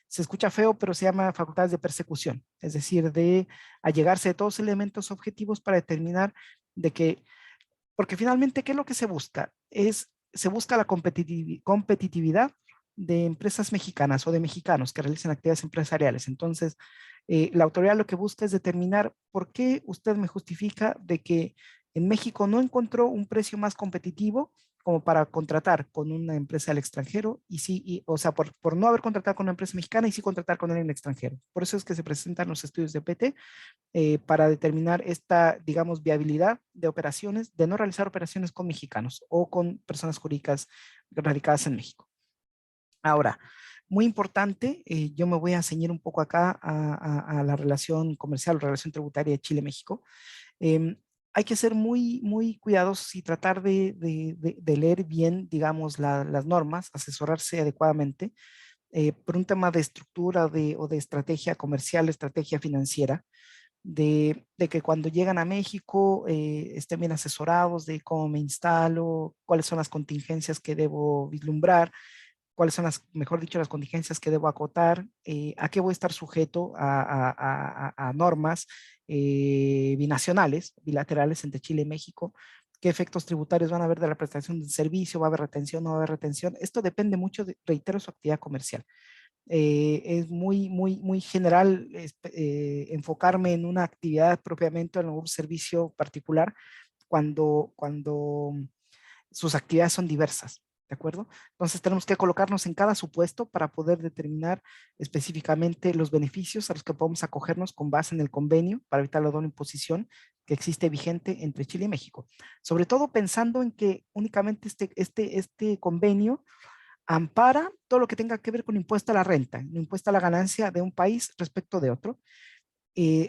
S1: se escucha feo, pero se llama facultades de persecución, es decir, de allegarse de todos los elementos objetivos para determinar de que, porque finalmente, ¿qué es lo que se busca? Se busca la competitividad de empresas mexicanas o de mexicanos que realicen actividades empresariales. Entonces, la autoridad lo que busca es determinar por qué usted me justifica de que en México no encontró un precio más competitivo como para contratar con una empresa del extranjero y sí, o sea, por no haber contratado con una empresa mexicana y sí contratar con alguien extranjero. Por eso es que se presentan los estudios de PT para determinar esta, digamos, viabilidad de operaciones, de no realizar operaciones con mexicanos o con personas jurídicas radicadas en México. Ahora, muy importante, yo me voy a ceñir un poco acá a la relación comercial, relación tributaria de Chile-México. Hay que ser muy, muy cuidadosos y tratar de leer bien, digamos, las normas, asesorarse adecuadamente por un tema de estructura o de estrategia comercial, estrategia financiera, de que cuando llegan a México estén bien asesorados de cómo me instalo, cuáles son las contingencias que debo vislumbrar, cuáles son las, mejor dicho, las contingencias que debo acotar, a qué voy a estar sujeto a normas binacionales, bilaterales entre Chile y México, qué efectos tributarios van a haber de la prestación del servicio, va a haber retención, no va a haber retención. Esto depende mucho, reitero, su actividad comercial. Es muy, muy, muy general enfocarme en una actividad propiamente, en un servicio particular, cuando sus actividades son diversas, ¿de acuerdo? Entonces tenemos que colocarnos en cada supuesto para poder determinar específicamente los beneficios a los que podemos acogernos con base en el convenio para evitar la doble imposición que existe vigente entre Chile y México. Sobre todo pensando en que únicamente este convenio ampara todo lo que tenga que ver con impuesto a la renta, impuesto a la ganancia de un país respecto de otro.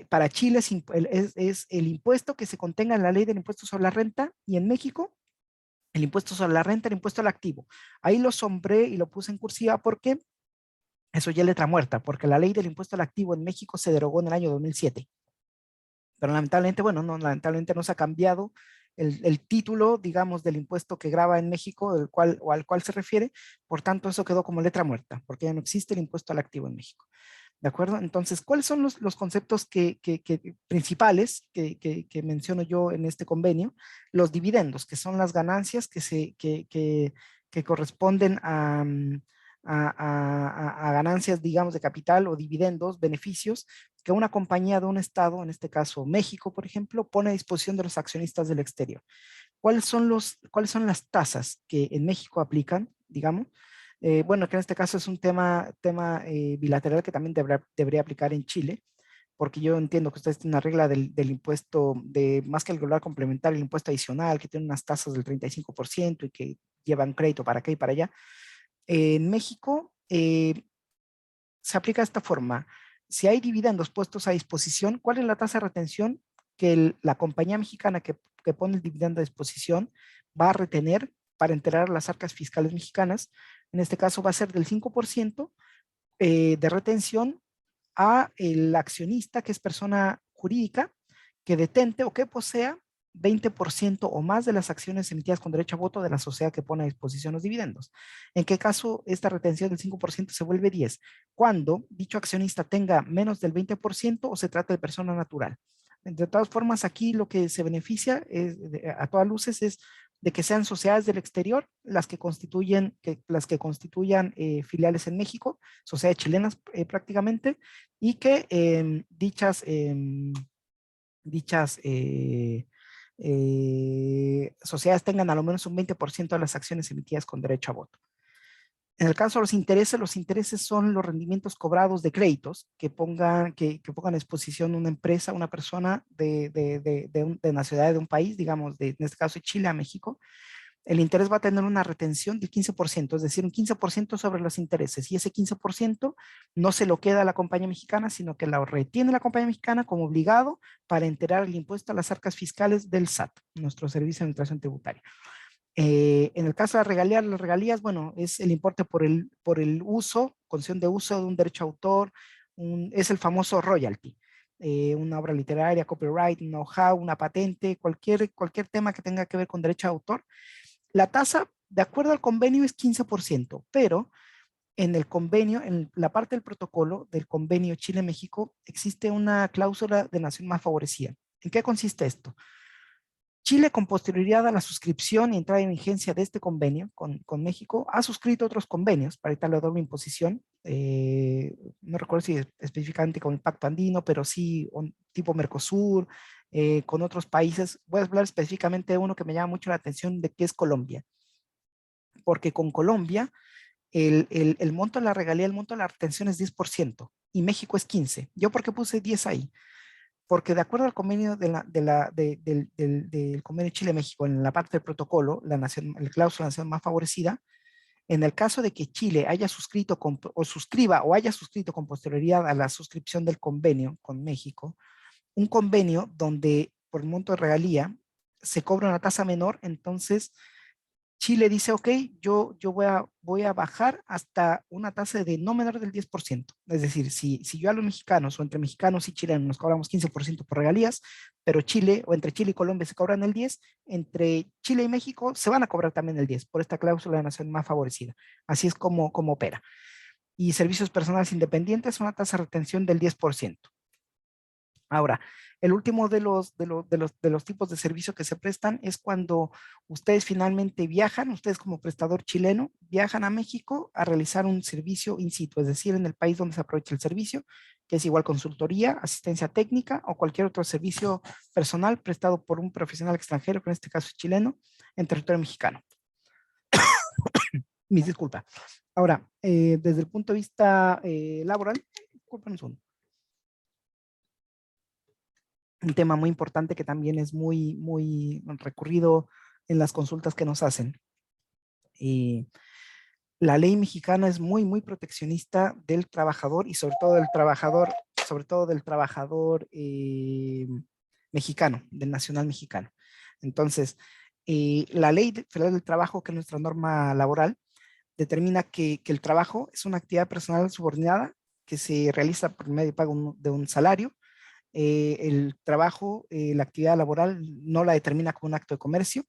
S1: Para Chile es el impuesto que se contenga en la ley del impuesto sobre la renta, y en México el impuesto sobre la renta, el impuesto al activo. Ahí lo sombré y lo puse en cursiva porque eso ya es letra muerta, porque la ley del impuesto al activo en México se derogó en el año 2007. Pero lamentablemente, bueno, no, lamentablemente no se ha cambiado el título, digamos, del impuesto que grava en México, o al cual se refiere. Por tanto, eso quedó como letra muerta, porque ya no existe el impuesto al activo en México. ¿De acuerdo? Entonces, ¿cuáles son los conceptos principales que menciono yo en este convenio? Los dividendos, que son las ganancias que corresponden a ganancias, digamos, de capital o dividendos, beneficios que una compañía de un estado, en este caso México, por ejemplo, pone a disposición de los accionistas del exterior. ¿Cuáles son las tasas que en México aplican, digamos? Bueno, que en este caso es un tema bilateral que también debería aplicar en Chile, porque yo entiendo que ustedes tienen una regla del impuesto, de más que el regular complementario, el impuesto adicional, que tiene unas tasas del 35% y que llevan crédito para acá y para allá. En México se aplica de esta forma. Si hay dividendos puestos a disposición, ¿cuál es la tasa de retención que la compañía mexicana que pone el dividendo a disposición va a retener para enterar las arcas fiscales mexicanas? En este caso va a ser del 5% de retención a el accionista, que es persona jurídica, que detente o que posea 20% o más de las acciones emitidas con derecho a voto de la sociedad que pone a disposición los dividendos. ¿En qué caso esta retención del 5% se vuelve 10? Cuando dicho accionista tenga menos del 20% o se trata de persona natural. De todas formas, aquí lo que se beneficia a todas luces es de que sean sociedades del exterior las que constituyan filiales en México, sociedades chilenas prácticamente, y que dichas sociedades tengan a lo menos un 20% de las acciones emitidas con derecho a voto. En el caso de los intereses son los rendimientos cobrados de créditos que pongan a disposición una empresa, una persona de nacionalidad de un país, digamos, en este caso de Chile a México. El interés va a tener una retención del 15%, es decir, un 15% sobre los intereses, y ese 15% no se lo queda a la compañía mexicana, sino que la retiene la compañía mexicana como obligado para enterar el impuesto a las arcas fiscales del SAT, nuestro Servicio de Administración Tributaria. En el caso de las regalías, bueno, es el importe por el uso, concesión de uso de un derecho a autor, es el famoso royalty. Una obra literaria, copyright, un know-how, una patente, cualquier tema que tenga que ver con derecho a autor. La tasa, de acuerdo al convenio, es 15%, pero en el convenio, en la parte del protocolo del convenio Chile-México, existe una cláusula de nación más favorecida. ¿En qué consiste esto? Chile, con posterioridad a la suscripción y entrada en vigencia de este convenio con México, ha suscrito otros convenios para evitar la doble imposición. No recuerdo si específicamente con el Pacto Andino, pero sí tipo Mercosur, con otros países. Voy a hablar específicamente de uno que me llama mucho la atención, de que es Colombia. Porque con Colombia, el monto de la regalía, el monto de la retención es 10% y México es 15%. ¿Yo por qué puse 10 ahí? Porque de acuerdo al convenio del convenio Chile-México, en la parte del protocolo, el cláusula de nación más favorecida, en el caso de que Chile haya suscrito o haya suscrito con posterioridad a la suscripción del convenio con México, un convenio donde por el monto de regalía se cobra una tasa menor, entonces Chile dice, ok, yo voy a bajar hasta una tasa de no menor del 10%. Es decir, si yo a los mexicanos o entre mexicanos y chilenos nos cobramos 15% por regalías, pero Chile o entre Chile y Colombia se cobran el 10%, entre Chile y México se van a cobrar también el 10% por esta cláusula de nación más favorecida. Así es como opera. Y servicios personales independientes, una tasa de retención del 10%. Ahora, el último de los tipos de servicio que se prestan es cuando ustedes finalmente viajan, ustedes como prestador chileno, viajan a México a realizar un servicio in situ, es decir, en el país donde se aprovecha el servicio, que es igual consultoría, asistencia técnica o cualquier otro servicio personal prestado por un profesional extranjero, que en este caso es chileno, en territorio mexicano. Mis disculpas. Ahora, desde el punto de vista laboral, disculpen un segundo. Un tema muy importante que también es muy recurrido en las consultas que nos hacen. La ley mexicana es muy proteccionista del trabajador y sobre todo del trabajador mexicano, del nacional mexicano. Entonces, la ley federal del trabajo, que es nuestra norma laboral, determina que el trabajo es una actividad personal subordinada que se realiza por medio de pago de un salario. El trabajo, la actividad laboral no la determina como un acto de comercio.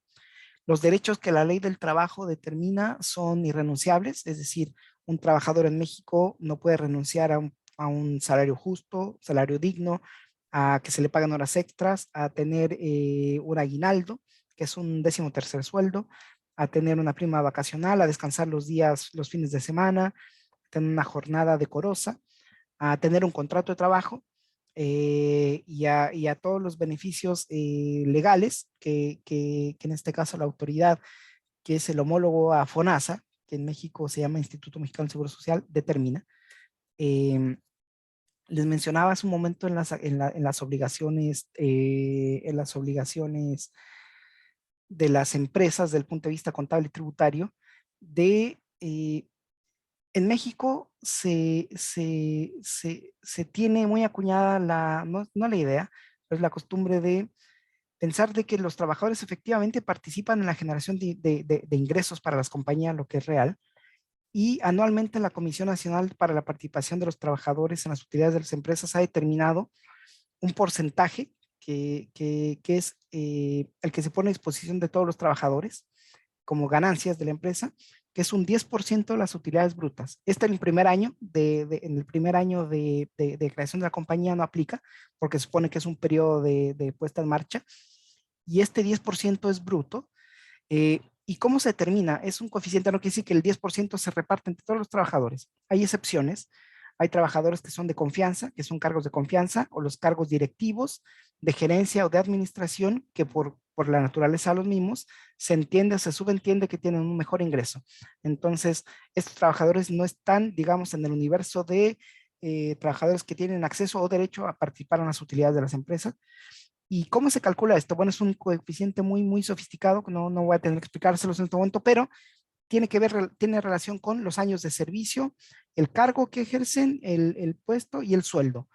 S1: Los derechos que la ley del trabajo determina son irrenunciables, es decir, un trabajador en México no puede renunciar a un salario justo, salario digno, a que se le paguen horas extras, a tener un aguinaldo, que es un 13º sueldo, a tener una prima vacacional, a descansar los fines de semana, a tener una jornada decorosa, a tener un contrato de trabajo y a todos los beneficios legales que en este caso la autoridad, que es el homólogo a FONASA, que en México se llama Instituto Mexicano del Seguro Social, determina. Les mencionaba hace un momento en las obligaciones de las empresas desde el punto de vista contable y tributario, en México se tiene muy acuñada no la idea, pero es la costumbre de pensar de que los trabajadores efectivamente participan en la generación de ingresos para las compañías, lo que es real, y anualmente la Comisión Nacional para la Participación de los Trabajadores en las Utilidades de las Empresas ha determinado un porcentaje que es el que se pone a disposición de todos los trabajadores como ganancias de la empresa, que es un 10% de las utilidades brutas. Este en el primer año en el primer año de creación de la compañía no aplica, porque se supone que es un periodo de puesta en marcha, y este 10% es bruto, ¿Y cómo se determina? Es un coeficiente, no quiere decir que el 10% se reparte entre todos los trabajadores. Hay excepciones. Hay trabajadores que son de confianza, que son cargos de confianza, o los cargos directivos, de gerencia o de administración, que por la naturaleza de los mismos, se entiende, se subentiende que tienen un mejor ingreso. Entonces, estos trabajadores no están, digamos, en el universo de trabajadores que tienen acceso o derecho a participar en las utilidades de las empresas. ¿Y cómo se calcula esto? Bueno, es un coeficiente muy, muy sofisticado, que no voy a tener que explicárselos en este momento, pero tiene relación con los años de servicio, el cargo que ejercen, el puesto y el sueldo.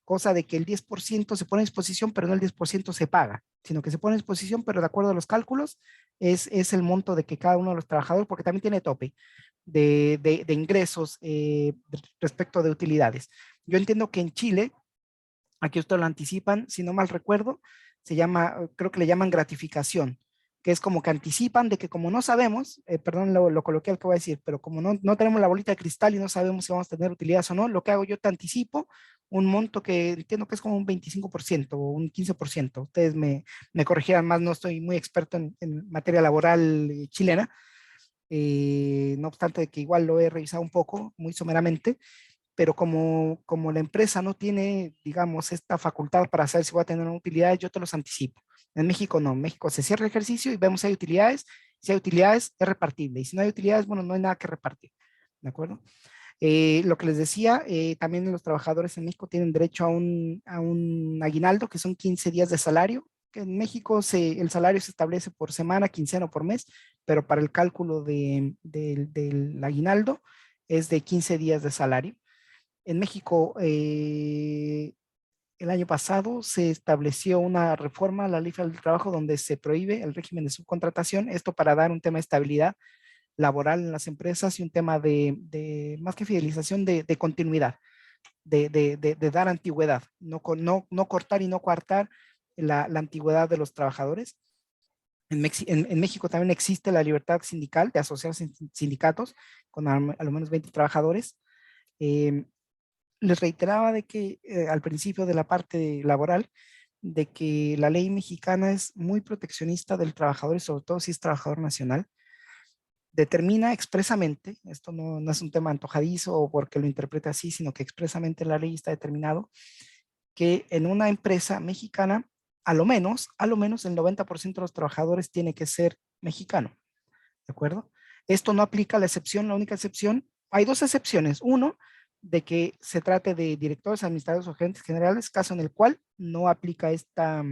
S1: Cosa de que el 10% se pone a disposición, pero no el 10% se paga, sino que se pone a disposición, pero de acuerdo a los cálculos, es el monto de que cada uno de los trabajadores, porque también tiene tope de ingresos respecto de utilidades. Yo entiendo que en Chile, aquí ustedes lo anticipan, si no mal recuerdo, se llama, creo que le llaman gratificación, que es como que anticipan de que como no sabemos, perdón lo coloquial que voy a decir, pero como no tenemos la bolita de cristal y no sabemos si vamos a tener utilidades o no, lo que hago yo te anticipo un monto que entiendo que es como un 25% o un 15%. Ustedes me corrigieran más, no estoy muy experto en materia laboral chilena, no obstante de que igual lo he revisado un poco, muy someramente, pero como la empresa no tiene, digamos, esta facultad para saber si va a tener utilidades, yo te los anticipo. En México no, en México se cierra el ejercicio y vemos si hay utilidades. Si hay utilidades, es repartible. Y si no hay utilidades, bueno, no hay nada que repartir. ¿De acuerdo? Lo que les decía, también los trabajadores en México tienen derecho a un aguinaldo, que son 15 días de salario, que en México el salario se establece por semana, quincena o por mes, pero para el cálculo del aguinaldo es de 15 días de salario. En México, el año pasado se estableció una reforma a la Ley Federal del Trabajo donde se prohíbe el régimen de subcontratación, esto para dar un tema de estabilidad laboral en las empresas y un tema más que fidelización, de continuidad, de dar antigüedad, no cortar y no coartar la antigüedad de los trabajadores. En México también existe la libertad sindical de asociarse en sindicatos con al menos 20 trabajadores. Eh, Les reiteraba de que al principio de la parte laboral, de que la ley mexicana es muy proteccionista del trabajador y sobre todo si es trabajador nacional. Determina expresamente, esto no es un tema antojadizo o porque lo interprete así, sino que expresamente la ley está determinado que en una empresa mexicana, a lo menos el 90% de los trabajadores tiene que ser mexicano, ¿de acuerdo? Esto no aplica a la excepción, la única excepción, hay dos excepciones. Uno, de que se trate de directores, administradores o gerentes generales, caso en el cual no aplica esta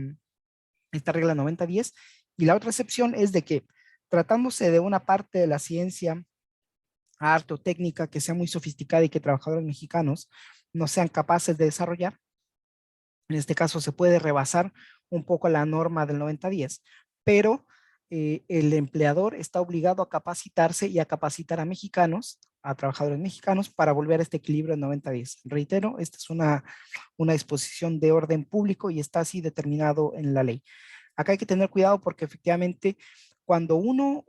S1: regla 90-10. Y la otra excepción es de que tratándose de una parte de la ciencia, arte o técnica que sea muy sofisticada y que trabajadores mexicanos no sean capaces de desarrollar, en este caso se puede rebasar un poco la norma del 90-10, pero el empleador está obligado a capacitarse y a capacitar a mexicanos, a trabajadores mexicanos, para volver a este equilibrio en 90-10. Reitero, esta es una disposición de orden público y está así determinado en la ley. Acá hay que tener cuidado porque efectivamente cuando uno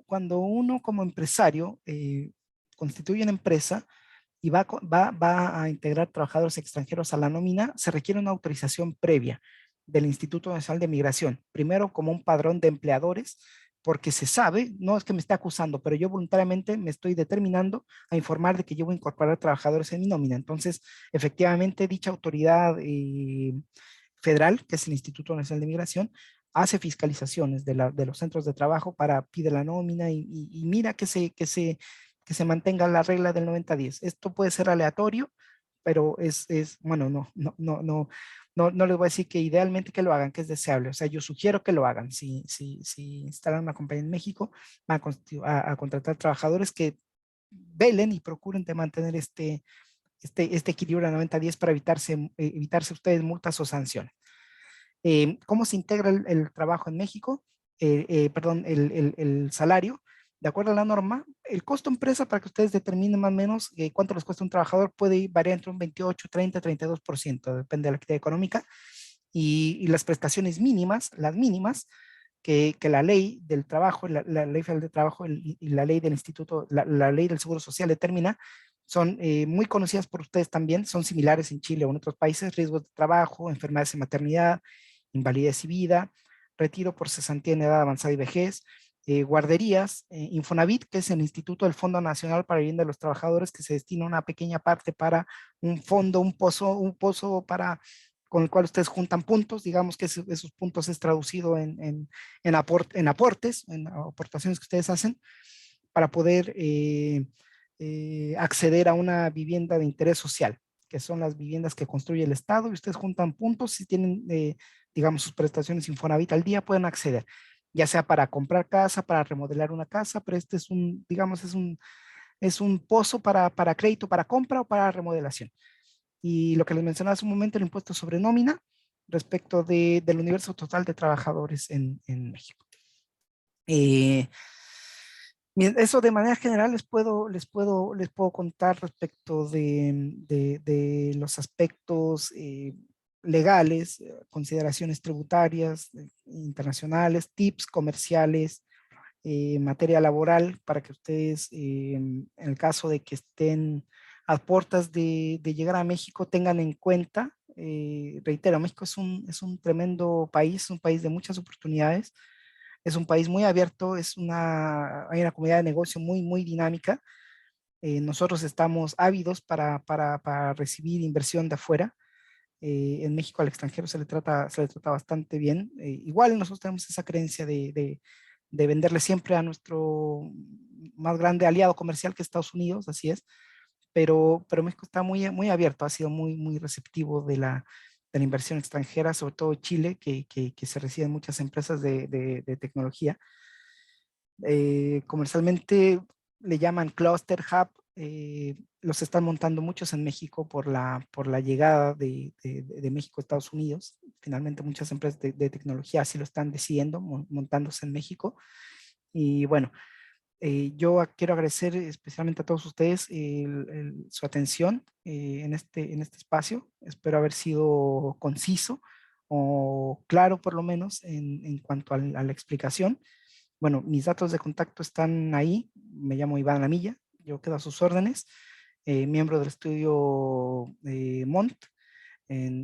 S1: como empresario constituye una empresa, y va a integrar trabajadores extranjeros a la nómina, se requiere una autorización previa del Instituto Nacional de Migración. Primero, como un padrón de empleadores, porque se sabe, no es que me esté acusando, pero yo voluntariamente me estoy determinando a informar de que yo voy a incorporar trabajadores en mi nómina. Entonces, efectivamente, dicha autoridad federal, que es el Instituto Nacional de Migración, hace fiscalizaciones de los centros de trabajo pide la nómina y mira que se mantenga la regla del 90-10. Esto puede ser aleatorio, pero bueno, no les voy a decir que idealmente que lo hagan, que es deseable. O sea, yo sugiero que lo hagan. Si instalan una compañía en México, van a contratar trabajadores que velen y procuren de mantener este equilibrio de 90-10 para evitarse ustedes multas o sanciones. ¿Cómo se integra el trabajo en México? Perdón, el salario. De acuerdo a la norma, el costo empresa, para que ustedes determinen más o menos cuánto les cuesta un trabajador, puede variar entre un 28, 30, 32%, depende de la actividad económica. Y las prestaciones mínimas, las mínimas, que la ley del trabajo, la ley federal del trabajo y la ley del instituto, la ley del seguro social determina, son muy conocidas por ustedes también, son similares en Chile o en otros países: riesgos de trabajo, enfermedades y maternidad, invalidez y vida, retiro por cesantía en edad avanzada y vejez, guarderías, Infonavit, que es el Instituto del Fondo Nacional para la Vivienda de los Trabajadores, que se destina una pequeña parte para un fondo, un pozo para, con el cual ustedes juntan puntos, digamos que esos puntos es traducido en aportes, en aportaciones que ustedes hacen para poder acceder a una vivienda de interés social, que son las viviendas que construye el Estado, y ustedes juntan puntos, si tienen, digamos, sus prestaciones Infonavit al día, pueden acceder, ya sea para comprar casa, para remodelar una casa, pero este es un, digamos, es un pozo para crédito, para compra o para remodelación. Y lo que les mencionaba hace un momento, el impuesto sobre nómina respecto del universo total de trabajadores en México. Eso de manera general les puedo contar respecto de los aspectos legales, consideraciones tributarias, internacionales, tips comerciales, materia laboral, para que ustedes, en el caso de que estén a puertas de llegar a México, tengan en cuenta. Reitero, México es un tremendo país, un país de muchas oportunidades, es un país muy abierto, hay una comunidad de negocio muy dinámica. Nosotros estamos ávidos para recibir inversión de afuera. En México al extranjero se le trata bastante bien. Igual nosotros tenemos esa creencia de venderle siempre a nuestro más grande aliado comercial, que es Estados Unidos, así es, pero México está muy abierto, ha sido muy receptivo de la inversión extranjera, sobre todo Chile, que se reciben muchas empresas de tecnología. Comercialmente le llaman Cluster Hub, los están montando muchos en México por la llegada de México a Estados Unidos. Finalmente muchas empresas de tecnología así lo están decidiendo, montándose en México. Y bueno, yo quiero agradecer especialmente a todos ustedes su atención en este espacio. Espero haber sido conciso o claro por lo menos en cuanto a la explicación. Bueno, mis datos de contacto están ahí. Me llamo Iván Lamilla, yo quedo a sus órdenes, miembro del estudio MONT,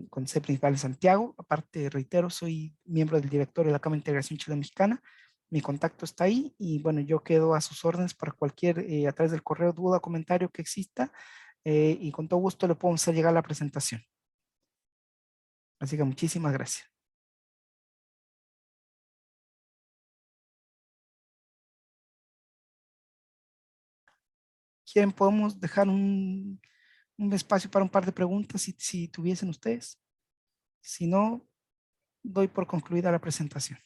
S1: con sede principal en Santiago. Aparte, reitero, soy miembro del directorio de la Cámara de Integración Chile Mexicana. Mi contacto está ahí y bueno, yo quedo a sus órdenes para cualquier, a través del correo, duda o comentario que exista, y con todo gusto le podemos hacer llegar la presentación. Así que muchísimas gracias. ¿Quieren? Podemos dejar un espacio para un par de preguntas si tuviesen ustedes. Si no, doy por concluida la presentación.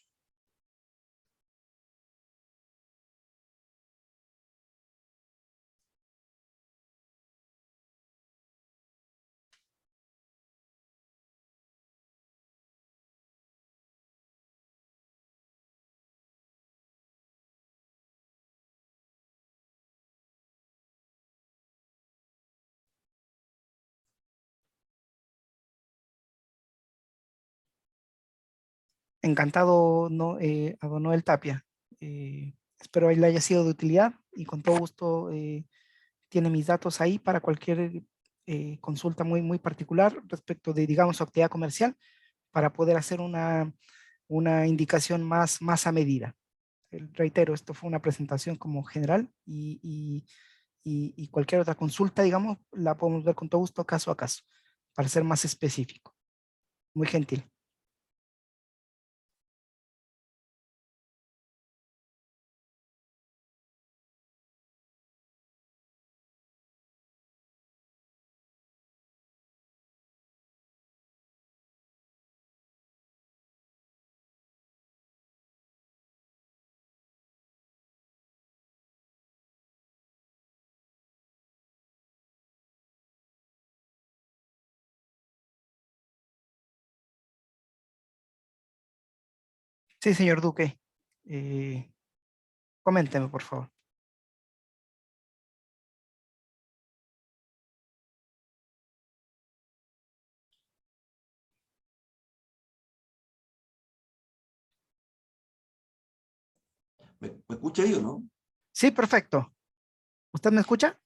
S1: Encantado, no, a don Noel Tapia. Espero le haya sido de utilidad y con todo gusto tiene mis datos ahí para cualquier consulta muy particular respecto de, digamos, su actividad comercial, para poder hacer una indicación más a medida. Reitero, esto fue una presentación como general y cualquier otra consulta, digamos, la podemos ver con todo gusto caso a caso, para ser más específico. Muy gentil. Sí, señor Duque. Eh, Coménteme, por favor.
S2: ¿Me escucha ahí o no?
S1: Sí, perfecto. ¿Usted me escucha?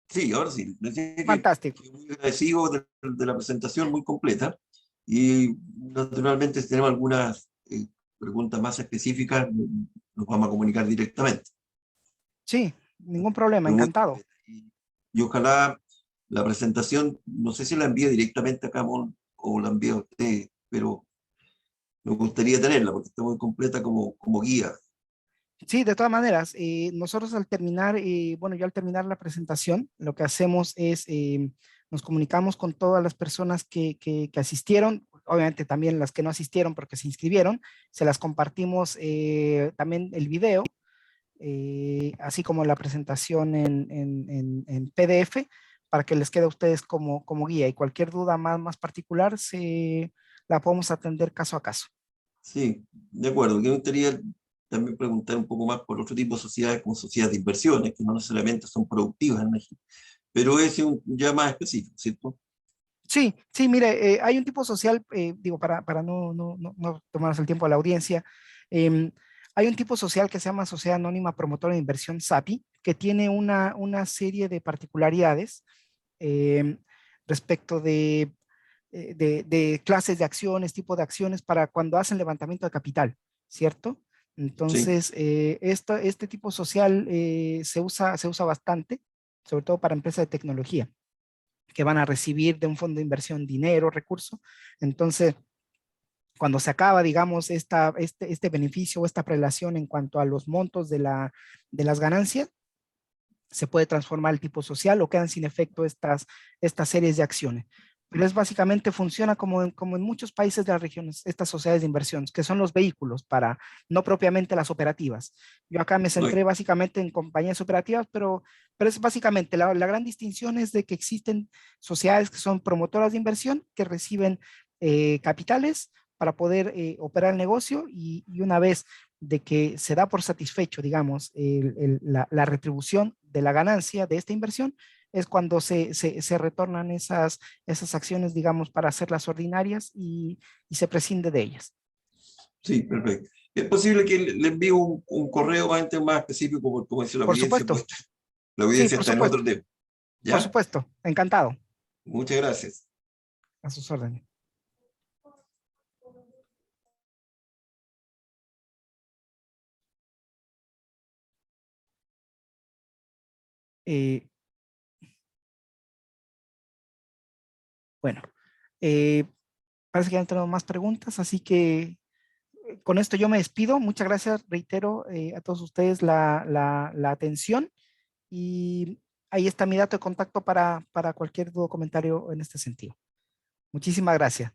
S2: Sí, ahora sí. Decía
S1: Fantástico.
S2: que muy agradecido de la presentación muy completa y naturalmente tenemos algunas preguntas más específicas, nos vamos a comunicar directamente.
S1: Sí, ningún problema,
S2: Pero muy
S1: encantado.
S2: y ojalá la presentación, no sé si la envíe directamente a Camón o la envíe a usted, pero me gustaría tenerla porque está muy completa como guía.
S1: Sí, de todas maneras, nosotros al terminar, bueno, yo al terminar la presentación, lo que hacemos es, nos comunicamos con todas las personas que asistieron, obviamente también las que no asistieron porque se inscribieron, se las compartimos también el video, así como la presentación en PDF, para que les quede a ustedes como guía y cualquier duda más particular, la podemos atender caso a caso.
S2: Sí, de acuerdo. Me gustaría también preguntar un poco más por otro tipo de sociedades como sociedades de inversiones, que no necesariamente son productivas en México, pero es ya más específico, ¿cierto?
S1: Sí, sí, mire, hay un tipo social, digo, para no tomarnos el tiempo a la audiencia, em, hay un tipo social que se llama Sociedad Anónima Promotora de Inversión SAPI, que tiene una serie de particularidades em, respecto de clases de acciones, tipo de acciones para cuando hacen levantamiento de capital, ¿cierto?
S2: Sí,
S1: Entonces, este tipo social se usa bastante, sobre todo para empresas de tecnología que van a recibir de un fondo de inversión dinero, recursos. Entonces, cuando se acaba, digamos, este beneficio o esta prelación en cuanto a los montos de las ganancias, se puede transformar el tipo social o quedan sin efecto estas series de acciones. Pero es básicamente funciona como en muchos países de las regiones, estas sociedades de inversión, que son los vehículos para, no propiamente las operativas. Yo acá me
S2: no,
S1: centré básicamente en compañías operativas, pero es básicamente la gran distinción es de que existen sociedades que son promotoras de inversión, que reciben capitales para poder operar el negocio y una vez de que se da por satisfecho, digamos, la retribución de la ganancia de esta inversión, es cuando se retornan esas acciones, digamos, para hacerlas ordinarias y se prescinde de ellas.
S2: sí, perfecto. Es posible que le envíe un correo más específico, como dice la
S1: Por
S2: audiencia,
S1: supuesto,
S2: pues la
S1: sí,
S2: audiencia
S1: por
S2: está en otro
S1: supuesto,
S2: tema.
S1: por
S2: ¿Ya?
S1: supuesto, encantado,
S2: Muchas gracias.
S1: a sus órdenes. Eh, bueno, eh, parece que ya no tenemos más preguntas, así que con esto yo me despido. Muchas gracias, reitero a todos ustedes la atención y ahí está mi dato de contacto para cualquier duda o comentario en este sentido. Muchísimas gracias.